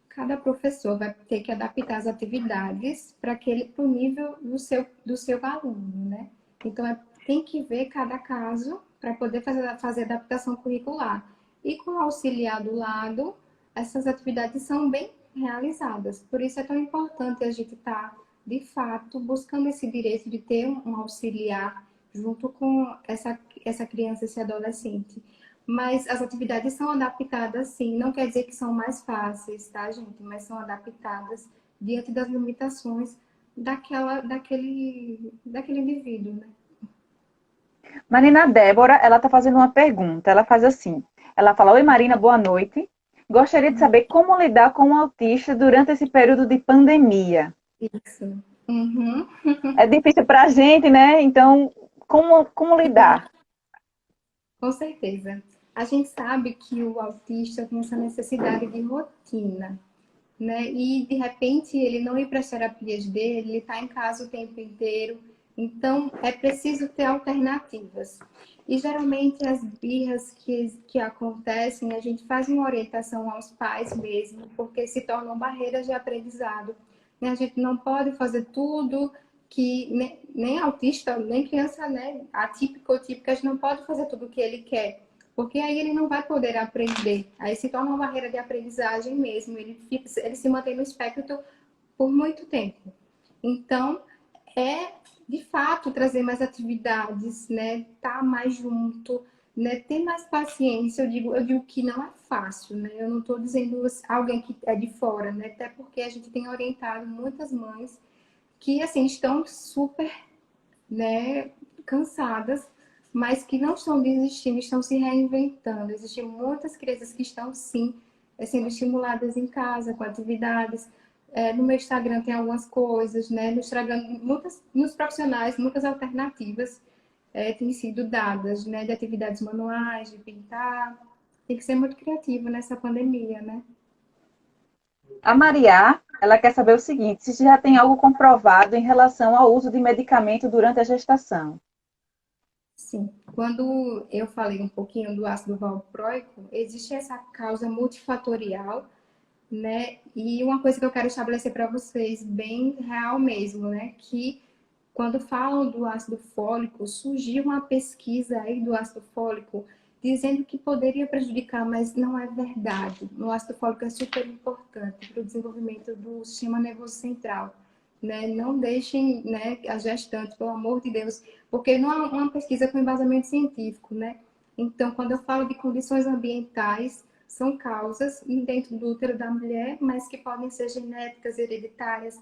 Cada professor vai ter que adaptar as atividades para o nível do seu aluno, né? Então, tem que ver cada caso para poder fazer adaptação curricular. E com o auxiliar do lado, essas atividades são bem realizadas. Por isso é tão importante a gente estar, de fato, buscando esse direito de ter um auxiliar junto com essa criança, esse adolescente. Mas as atividades são adaptadas, sim. Não quer dizer que são mais fáceis, tá, gente? Mas são adaptadas diante das limitações daquele indivíduo, né? Marina Débora, ela está fazendo uma pergunta. Ela faz assim. Ela fala: Oi, Marina, boa noite. Gostaria de saber como lidar com um autista durante esse período de pandemia. Isso. Uhum. É difícil para a gente, né? Então, como lidar? Com certeza. A gente sabe que o autista tem essa necessidade de rotina, né? E de repente ele não ir para as terapias dele, ele está em casa o tempo inteiro. Então é preciso ter alternativas. E geralmente as birras que acontecem, a gente faz uma orientação aos pais mesmo, porque se tornam barreiras de aprendizado. Né? A gente não pode fazer tudo que nem autista, nem criança, né, atípica ou típica, a gente não pode fazer tudo o que ele quer, porque aí ele não vai poder aprender. Aí se torna uma barreira de aprendizagem mesmo, ele se mantém no espectro por muito tempo. Então, é de fato trazer mais atividades, né, estar mais junto, né, ter mais paciência. Eu digo que não é fácil, né? Eu não estou dizendo alguém que é de fora, né? Até porque a gente tem orientado muitas mães que assim estão super, né, cansadas, mas que não estão desistindo, estão se reinventando. Existem muitas crianças que estão sim sendo estimuladas em casa com atividades. No meu Instagram tem algumas coisas, né? No Instagram, nos profissionais, muitas alternativas têm sido dadas, né? De atividades manuais, de pintar. Tem que ser muito criativo nessa pandemia, né? A Maria, ela quer saber o seguinte: se já tem algo comprovado em relação ao uso de medicamento durante a gestação. Sim. Quando eu falei um pouquinho do ácido valproico, existe essa causa multifatorial, né? E uma coisa que eu quero estabelecer para vocês, bem real mesmo, né? Que quando falam do ácido fólico, surgiu uma pesquisa aí do ácido fólico dizendo que poderia prejudicar, mas não é verdade. O ácido fólico é super importante para o desenvolvimento do sistema nervoso central. Né? Não deixem, né, a gestante, pelo amor de Deus, porque não é uma pesquisa com embasamento científico, né? Então, quando eu falo de condições ambientais, são causas dentro do útero da mulher, mas que podem ser genéticas, hereditárias.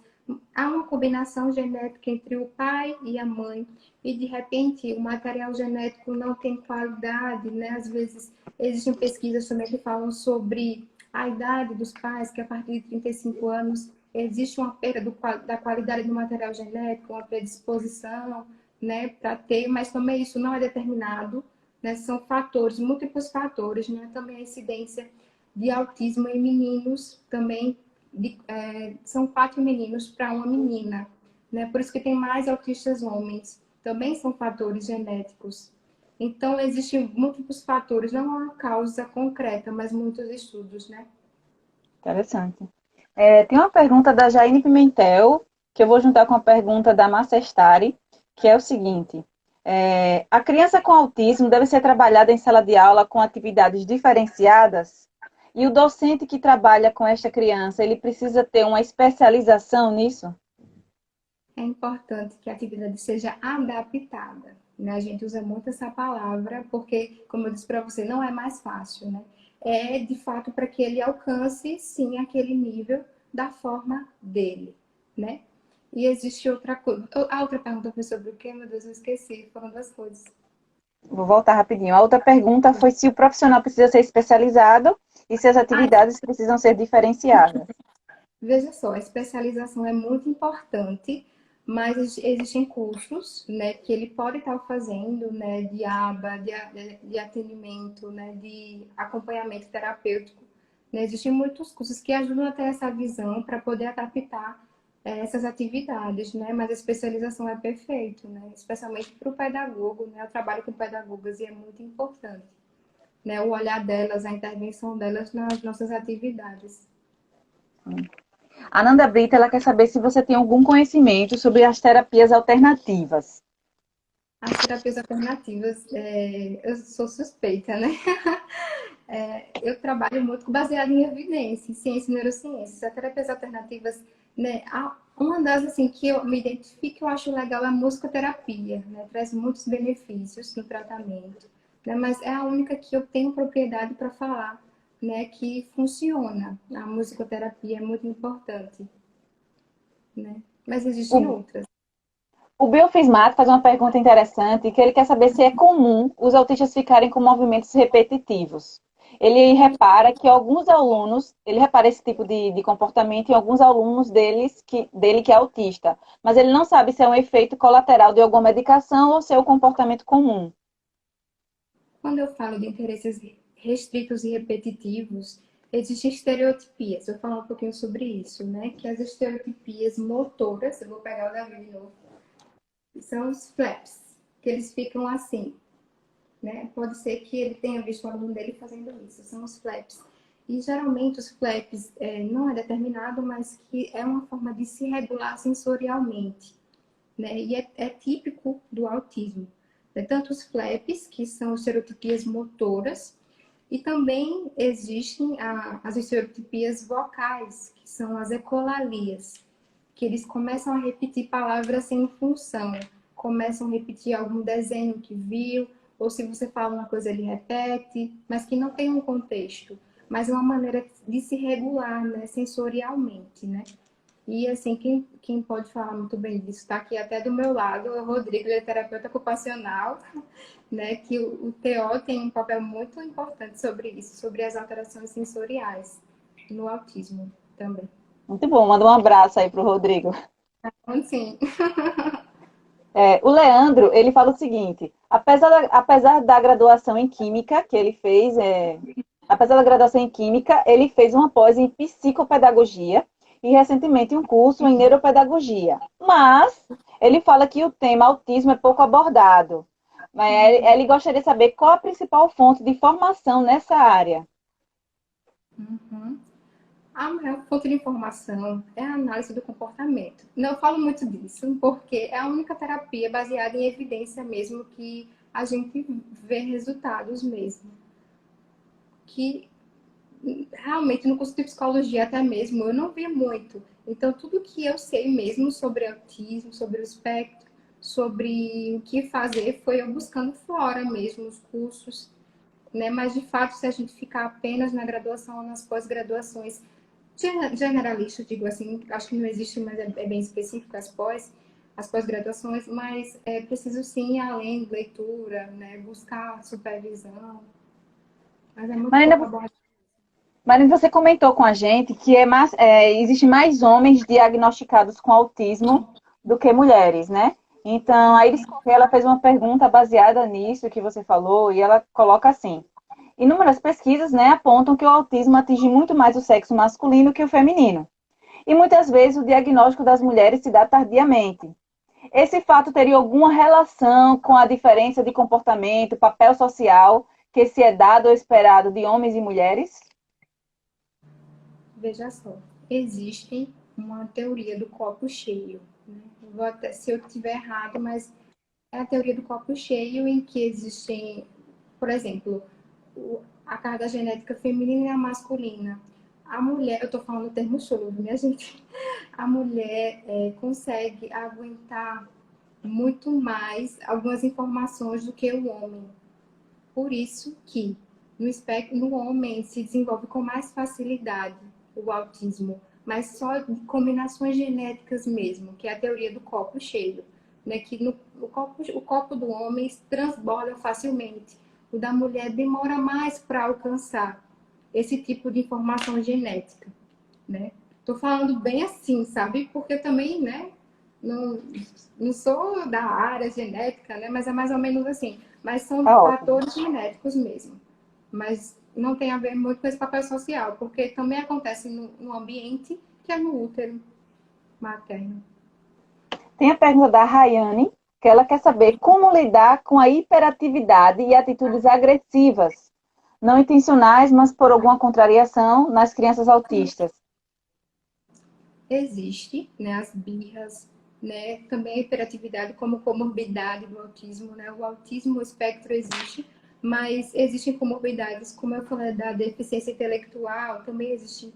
Há uma combinação genética entre o pai e a mãe, e de repente o material genético não tem qualidade, né? Às vezes existem pesquisas também que falam sobre a idade dos pais, que a partir de 35 anos existe uma perda da qualidade do material genético, uma predisposição, né, para ter, mas também isso não é determinado, né? São fatores, múltiplos fatores, né? Também a incidência de autismo em meninos, também são 4 meninos para uma menina, né? Por isso que tem mais autistas homens, também são fatores genéticos. Então, existem múltiplos fatores, não há uma causa concreta, mas muitos estudos, né? Interessante. Tem uma pergunta da Jaine Pimentel, que eu vou juntar com a pergunta da Macestari, que é o seguinte: a criança com autismo deve ser trabalhada em sala de aula com atividades diferenciadas? E o docente que trabalha com esta criança, ele precisa ter uma especialização nisso? É importante que a atividade seja adaptada, né? A gente usa muito essa palavra porque, como eu disse para você, não é mais fácil, né? É de fato para que ele alcance sim aquele nível da forma dele, né? E existe outra coisa. A outra pergunta foi sobre o quê? Meu Deus, eu esqueci. Foram duas coisas. Vou voltar rapidinho. A outra pergunta foi se o profissional precisa ser especializado e se as Ah, atividades precisam ser diferenciadas. veja só, a especialização é muito importante, mas existem cursos, né, que ele pode estar fazendo, né, de aba, de atendimento, né, de acompanhamento terapêutico. Né? Existem muitos cursos que ajudam a ter essa visão para poder adaptar essas atividades, né? Mas a especialização é perfeito, né? Especialmente para o pedagogo, né? Eu trabalho com pedagogas e é muito importante, né? O olhar delas, a intervenção delas nas nossas atividades. A Nanda Brita, ela quer saber se você tem algum conhecimento sobre as terapias alternativas. As terapias alternativas, eu sou suspeita, né? Eu trabalho muito baseado em evidência, em ciência e neurociência. As terapias alternativas, né? Uma das assim que eu me identifico, que eu acho legal é a musicoterapia, né? Traz muitos benefícios no tratamento, né? Mas é a única que eu tenho propriedade para falar, né? Que funciona. A musicoterapia é muito importante, né? Mas existem O, outras. o Biofismato faz uma pergunta interessante, que ele quer saber se é comum os autistas ficarem com movimentos repetitivos. Ele repara que alguns alunos, ele repara esse tipo de comportamento em alguns alunos dele que é autista, mas ele não sabe se é um efeito colateral de alguma medicação ou se é o comportamento comum. Quando eu falo de interesses restritos e repetitivos, existem estereotipias. Eu vou falar um pouquinho sobre isso, né? Que as estereotipias motoras, eu vou pegar o Davi de novo, são os flaps, que eles ficam assim, né? Pode ser que ele tenha visto o aluno dele fazendo isso, são os flaps. E geralmente os flaps não é determinado, mas que é uma forma de se regular sensorialmente, né? E é típico do autismo. Né? Tanto os flaps, que são estereotipias motoras, e também existem as estereotipias vocais, que são as ecolalias, que eles começam a repetir palavras sem função, começam a repetir algum desenho que viu, ou se você fala uma coisa, ele repete, mas que não tem um contexto, mas é uma maneira de se regular, né, sensorialmente, né? E assim, quem pode falar muito bem disso está aqui até do meu lado, o Rodrigo, ele é terapeuta ocupacional, né? Que o TO tem um papel muito importante sobre isso, sobre as alterações sensoriais no autismo também. Muito bom, manda um abraço aí para o Rodrigo. Então, sim, O Leandro, ele fala o seguinte, apesar da graduação em Química que ele fez, apesar da graduação em Química, ele fez uma pós em Psicopedagogia e recentemente um curso em Neuropedagogia. Mas ele fala que o tema autismo é pouco abordado. Mas ele gostaria de saber qual a principal fonte de formação nessa área. a maior fonte de informação é a análise do comportamento. Não falo muito disso, porque é a única terapia baseada em evidência mesmo que a gente vê resultados mesmo. Que realmente no curso de psicologia até mesmo eu não vi muito. Então tudo que eu sei mesmo sobre autismo, sobre o espectro, sobre o que fazer foi eu buscando fora mesmo os cursos, né? Mas de fato se a gente ficar apenas na graduação ou nas pós-graduações generalistas, digo assim, acho que não existe, mas é bem específico as pós-graduações, mas é preciso sim ir além de leitura, né? Buscar supervisão, mas é muito pouco Marina, abordado. Marina, você comentou com a gente que existe mais homens diagnosticados com autismo do que mulheres, né? Então, ela fez uma pergunta baseada nisso que você falou e ela coloca assim: inúmeras pesquisas, né, apontam que o autismo atinge muito mais o sexo masculino que o feminino. E muitas vezes o diagnóstico das mulheres se dá tardiamente. Esse fato teria alguma relação com a diferença de comportamento, papel social que se é dado ou esperado de homens e mulheres? Veja só, existe uma teoria do copo cheio. Né? Vou até, se eu estiver errado, mas é a teoria do copo cheio em que existem, por exemplo, a carga genética feminina e a masculina. A mulher, eu estou falando o termo chulo, minha gente, a mulher consegue aguentar muito mais algumas informações do que o homem. Por isso que no homem se desenvolve com mais facilidade o autismo, mas só de combinações genéticas mesmo, que é a teoria do copo cheio, né? Que o copo do homem transborda facilmente, o da mulher demora mais para alcançar esse tipo de informação genética, né? Tô falando bem assim, sabe? Porque eu também, né? Não, não sou da área genética, né? Mas é mais ou menos assim. Mas são Tá ótimo. fatores genéticos mesmo. Mas não tem a ver muito com esse papel social, porque também acontece no ambiente que é no útero. materno. Tem a pergunta da Rayane, que ela quer saber como lidar com a hiperatividade e atitudes agressivas, não intencionais, mas por alguma contrariação nas crianças autistas. Existe, né, as birras, né, também a hiperatividade como comorbidade do autismo, né, o autismo, o espectro existe, mas existem comorbidades, como eu falei, da deficiência intelectual, também existem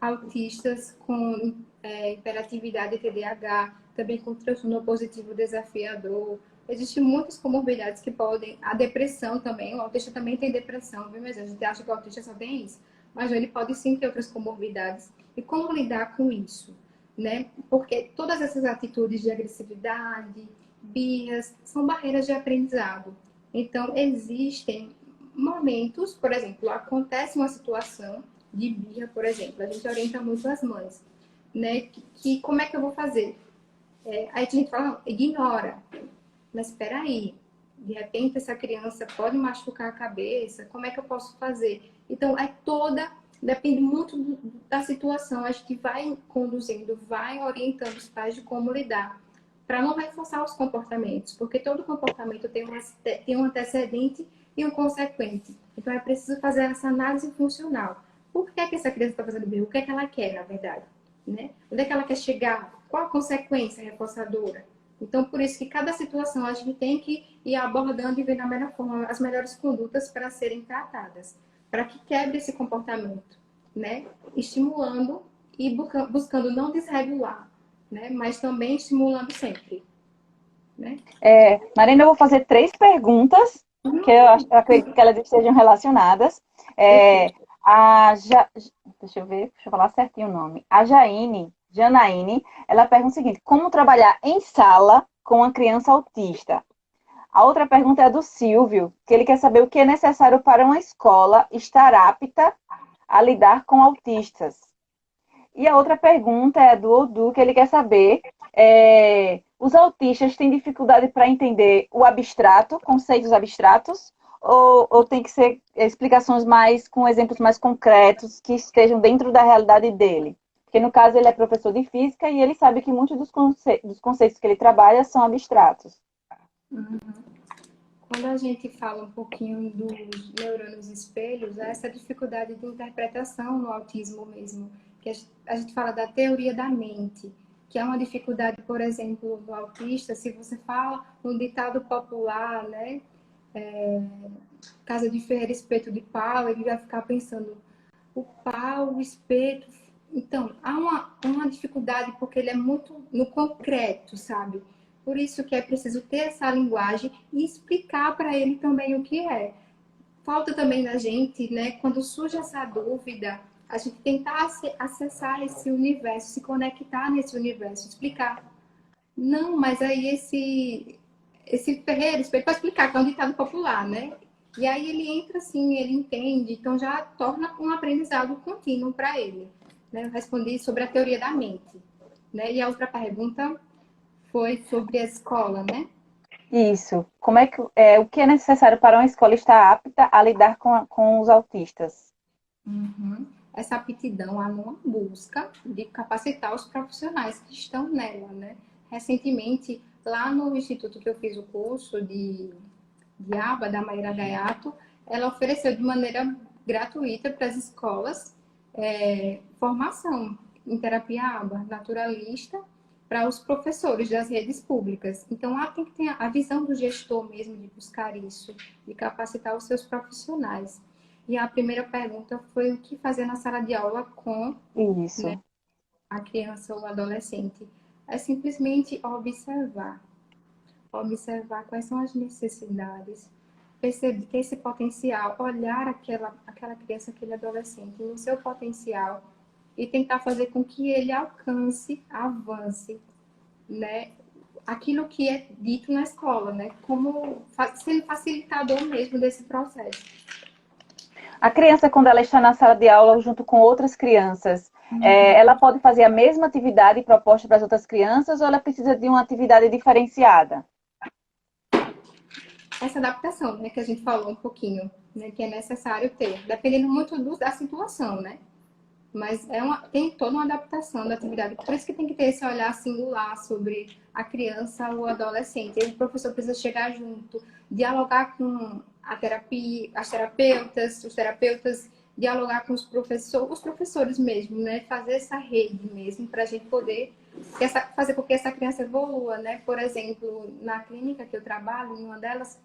autistas com hiperatividade e TDAH, também com transtorno positivo desafiador, existem muitas comorbidades que podem, a depressão também, o autista também tem depressão, viu, mas a gente acha que o autista só tem isso, mas ele pode sim ter outras comorbidades. E como lidar com isso? Né? Porque todas essas atitudes de agressividade, birras, são barreiras de aprendizado. Então, existem momentos, por exemplo, acontece uma situação de birra, por exemplo, a gente orienta muito as mães, né? Que como é que eu vou fazer? Aí a gente fala, não, ignora. Mas espera aí, de repente essa criança pode machucar a cabeça, como é que eu posso fazer? Então, depende muito da situação, a gente vai conduzindo, vai orientando os pais de como lidar, para não reforçar os comportamentos, porque todo comportamento tem um antecedente e um consequente. Então, é preciso fazer essa análise funcional. Por que essa criança está fazendo bem? O que é que ela quer, na verdade? Né? Onde é que ela quer chegar? Qual a consequência reforçadora? Então, por isso que cada situação a gente tem que ir abordando e ver na melhor forma as melhores condutas para serem tratadas, para que quebre esse comportamento, né? Estimulando e buscando não desregular, né? Mas também estimulando sempre, né? Marina, eu vou fazer 3 perguntas, que eu acredito que elas estejam relacionadas. É, deixa eu ver, deixa eu falar certinho o nome. A Janaíne, ela pergunta o seguinte: como trabalhar em sala com uma criança autista? A outra pergunta é do Silvio, que ele quer saber o que é necessário para uma escola estar apta a lidar com autistas. E a outra pergunta é do Odu, que ele quer saber: os autistas têm dificuldade para entender o abstrato, conceitos abstratos, ou tem que ser explicações mais com exemplos mais concretos que estejam dentro da realidade dele? Porque no caso ele é professor de física e ele sabe que muitos dos conceitos que ele trabalha são abstratos. Quando a gente fala um pouquinho dos neurônios espelhos, é essa dificuldade de interpretação no autismo mesmo, que a gente fala da teoria da mente, que é uma dificuldade, por exemplo, do autista, se você fala um ditado popular, né? Casa de ferreiro, espeto de pau, ele vai ficar pensando, o pau, o espeto. Então, há uma dificuldade porque ele é muito no concreto, sabe? Por isso que é preciso ter essa linguagem e explicar para ele também o que é. Falta também na gente, né, quando surge essa dúvida, a gente tentar acessar esse universo, se conectar nesse universo, explicar. Não, mas aí esse ferreiro, para explicar, que é um ditado popular, né? E aí ele entra assim, ele entende, então já torna um aprendizado contínuo para ele. Né? Eu respondi sobre a teoria da mente. Né? E a outra pergunta foi sobre a escola, né? Isso. O que é necessário para uma escola estar apta a lidar com os autistas? Uhum. Essa aptidão há uma busca de capacitar os profissionais que estão nela, né? Recentemente, lá no instituto que eu fiz o curso de ABA, da Maíra Gaiato, ela ofereceu de maneira gratuita para as escolas formação em terapia ABA, naturalista, para os professores das redes públicas. Então, lá tem que ter a visão do gestor mesmo de buscar isso, de capacitar os seus profissionais. E a primeira pergunta foi o que fazer na sala de aula com, né, Isso. a criança ou o adolescente. É simplesmente observar. Observar quais são as necessidades, perceber ter esse potencial, olhar aquela criança, aquele adolescente no seu potencial e tentar fazer com que ele alcance, avance, né? Aquilo que é dito na escola, né? Como ser facilitador mesmo desse processo. A criança, quando ela está na sala de aula junto com outras crianças, ela pode fazer a mesma atividade proposta para as outras crianças ou ela precisa de uma atividade diferenciada? Essa adaptação, né, que a gente falou um pouquinho, né, que é necessário ter, dependendo muito da situação, né? Mas tem toda uma adaptação da atividade. Por isso que tem que ter esse olhar singular sobre a criança ou adolescente. E o professor precisa chegar junto, dialogar com a terapia, as terapeutas, os terapeutas, dialogar com os professores mesmo, né? Fazer essa rede mesmo para a gente poder fazer com que essa criança evolua, né? Por exemplo, na clínica que eu trabalho, em uma delas,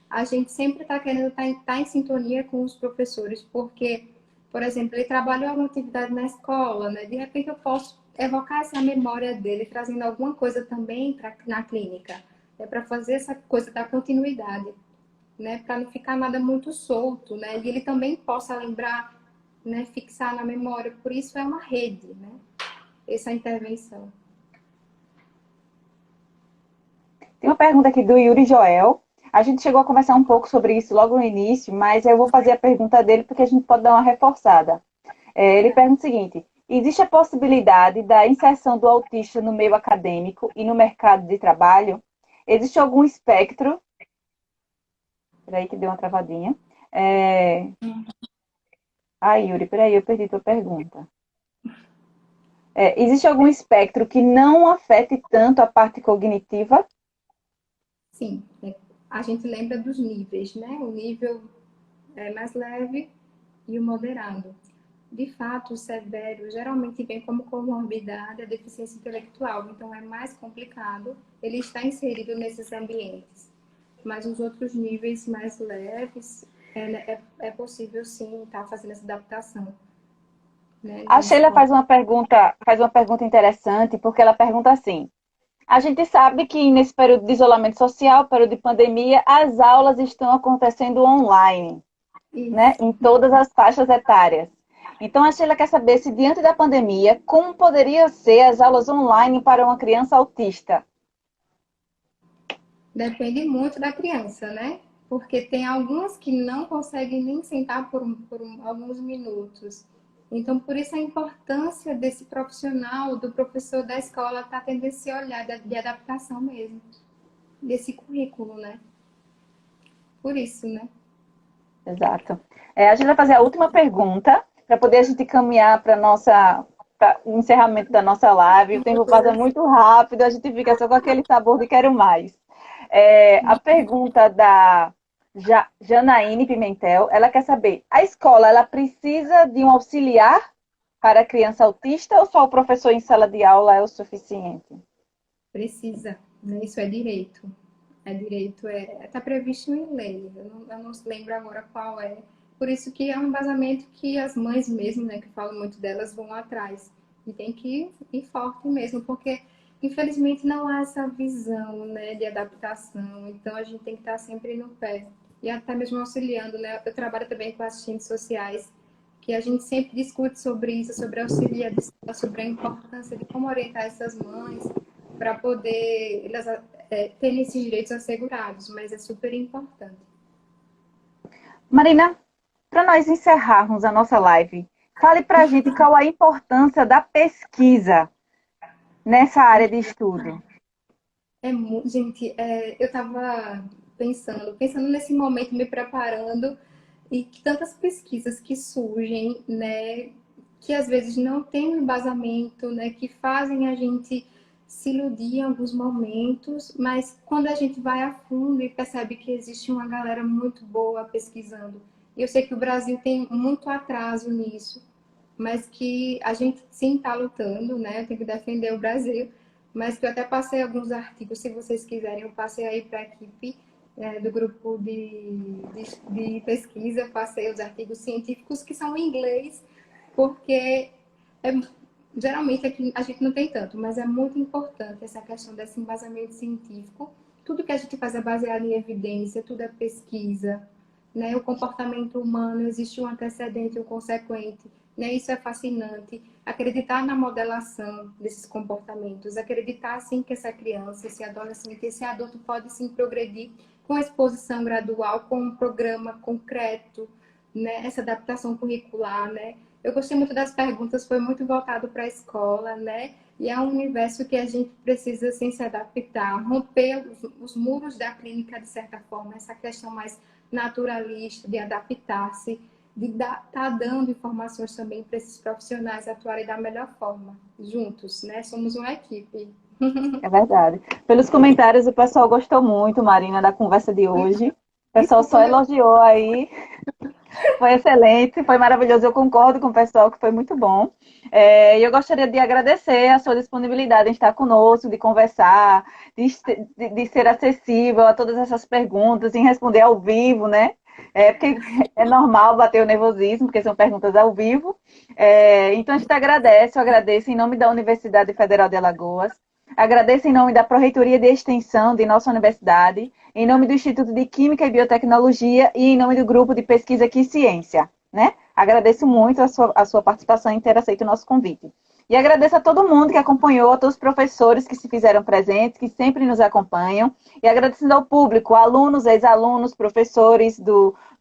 a gente sempre está querendo estar em sintonia com os professores, porque, por exemplo, ele trabalhou alguma atividade na escola, né? De repente eu posso evocar essa memória dele, trazendo alguma coisa também na clínica, para fazer essa coisa da continuidade, né? Para não ficar nada muito solto, né? E ele também possa lembrar, né? Fixar na memória. Por isso é uma rede, né? Essa intervenção. Tem uma pergunta aqui do Yuri Joel. A gente chegou a conversar um pouco sobre isso logo no início, mas eu vou fazer a pergunta dele porque a gente pode dar uma reforçada. Ele pergunta o seguinte: existe a possibilidade da inserção do autista no meio acadêmico e no mercado de trabalho? Existe algum espectro? Peraí que deu uma travadinha. Yuri, peraí, eu perdi tua pergunta. Existe algum espectro que não afete tanto a parte cognitiva? Sim, a gente lembra dos níveis, né? O nível mais leve e o moderado. De fato, o severo geralmente vem como comorbidade a deficiência intelectual, então é mais complicado ele está inserido nesses ambientes. Mas os outros níveis mais leves, é possível sim estar fazendo essa adaptação. Né, A na Sheila escola. faz uma pergunta interessante, porque ela pergunta assim: a gente sabe que nesse período de isolamento social, período de pandemia, as aulas estão acontecendo online, né, Isso. em todas as faixas etárias. Então, a Sheila quer saber se, diante da pandemia, como poderiam ser as aulas online para uma criança autista? Depende muito da criança, né? Porque tem algumas que não conseguem nem sentar alguns minutos. Então, por isso a importância desse profissional, do professor da escola, estar tendo esse olhar de adaptação mesmo, desse currículo, né? Por isso, né? Exato. A gente vai fazer a última pergunta, para poder a gente caminhar para o encerramento da nossa live. O tempo passa muito rápido, a gente fica só com aquele sabor de quero mais. A pergunta da Janaíne Pimentel, ela quer saber, a escola ela precisa de um auxiliar para a criança autista ou só o professor em sala de aula é o suficiente? Precisa, né? Isso é direito. É direito, está previsto em lei. Eu não lembro agora qual é. Por isso que é um embasamento que as mães mesmo, né, que falam muito delas, vão atrás. E tem que ir forte mesmo, porque infelizmente não há essa visão, né, de adaptação. Então a gente tem que estar sempre no pé. E até mesmo auxiliando, né? Eu trabalho também com assistentes sociais, que a gente sempre discute sobre isso, sobre auxílio, sobre a importância de como orientar essas mães para poder elas terem esses direitos assegurados, mas é super importante. Marina, para nós encerrarmos a nossa live, fale para a gente qual a importância da pesquisa nessa área de estudo. Gente, eu estava pensando nesse momento, me preparando, e tantas pesquisas que surgem, né, que às vezes não tem um embasamento, né, que fazem a gente se iludir em alguns momentos, mas quando a gente vai a fundo e percebe que existe uma galera muito boa pesquisando. E eu sei que o Brasil tem muito atraso nisso, mas que a gente sim está lutando, né? Tem que defender o Brasil, mas que eu até passei alguns artigos, se vocês quiserem, eu passei aí para a equipe do grupo de pesquisa, passei os artigos científicos que são em inglês, porque é, geralmente aqui a gente não tem tanto, mas é muito importante essa questão desse embasamento científico. Tudo que a gente faz é baseado em evidência, tudo é pesquisa, né? O comportamento humano, existe um antecedente e um consequente, né? Isso é fascinante. Acreditar na modelação desses comportamentos, acreditar assim que essa criança, esse adolescente, esse adulto pode sim progredir com a exposição gradual, com um programa concreto, né? Essa adaptação curricular, né? Eu gostei muito das perguntas, foi muito voltado para a escola, né? E é um universo que a gente precisa assim, se adaptar, romper os muros da clínica, de certa forma, essa questão mais naturalista, de adaptar-se, de tá dando informações também para esses profissionais atuarem da melhor forma, juntos, né? Somos uma equipe. É verdade. Pelos comentários, o pessoal gostou muito, Marina, da conversa de hoje. O pessoal Desculpa, só elogiou aí. Foi excelente, foi maravilhoso. Eu concordo com o pessoal que foi muito bom. E eu gostaria de agradecer a sua disponibilidade em estar conosco, de conversar, de ser acessível a todas essas perguntas, em responder ao vivo, né? Porque é normal bater o nervosismo, porque são perguntas ao vivo. Então, a gente agradece, eu agradeço em nome da Universidade Federal de Alagoas, agradeço em nome da Pró-Reitoria de Extensão de nossa universidade, em nome do Instituto de Química e Biotecnologia e em nome do Grupo de Pesquisa Aqui Ciência, né? Agradeço muito a sua participação em ter aceito o nosso convite. E agradeço a todo mundo que acompanhou, a todos os professores que se fizeram presentes, que sempre nos acompanham, e agradecendo ao público, alunos, ex-alunos, professores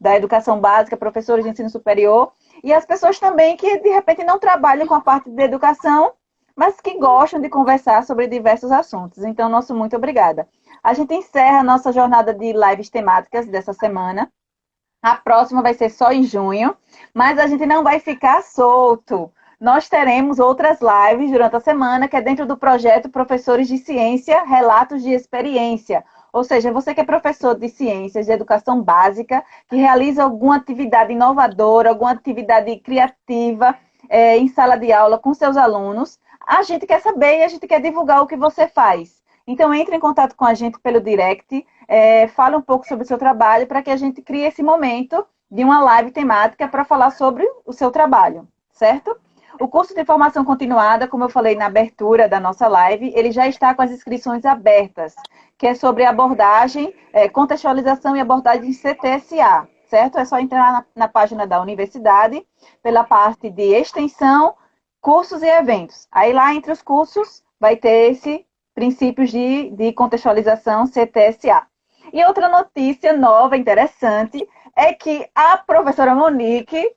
da educação básica, professores de ensino superior, e as pessoas também que, de repente, não trabalham com a parte de educação, mas que gostam de conversar sobre diversos assuntos. Então, nosso muito obrigada. A gente encerra a nossa jornada de lives temáticas dessa semana. A próxima vai ser só em junho, mas a gente não vai ficar solto. Nós teremos outras lives durante a semana, que é dentro do projeto Professores de Ciência, Relatos de Experiência. Ou seja, você que é professor de ciências, de educação básica, que realiza alguma atividade inovadora, alguma atividade criativa em sala de aula com seus alunos, a gente quer saber e a gente quer divulgar o que você faz. Então, entre em contato com a gente pelo direct, fale um pouco sobre o seu trabalho para que a gente crie esse momento de uma live temática para falar sobre o seu trabalho, certo? O curso de formação continuada, como eu falei na abertura da nossa live, ele já está com as inscrições abertas, que é sobre abordagem, contextualização e abordagem CTSA, certo? É só entrar na página da universidade, pela parte de extensão, cursos e eventos. Aí lá entre os cursos vai ter esse princípios de contextualização CTSA. E outra notícia nova, interessante, é que a professora Monique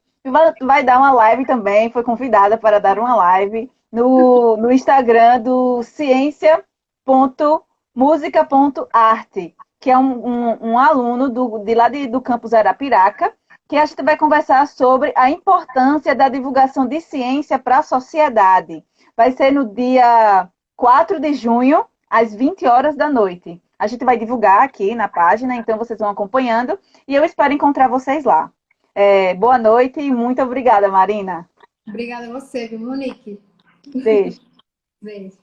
vai dar uma live também, foi convidada para dar uma live no Instagram do ciência.musica.arte, que é um aluno de lá do campus Arapiraca, que a gente vai conversar sobre a importância da divulgação de ciência para a sociedade. Vai ser no dia 4 de junho, às 20 horas da noite. A gente vai divulgar aqui na página, então vocês vão acompanhando, e eu espero encontrar vocês lá. Boa noite e muito obrigada, Marina. Obrigada a você, viu, Monique? Beijo. Beijo.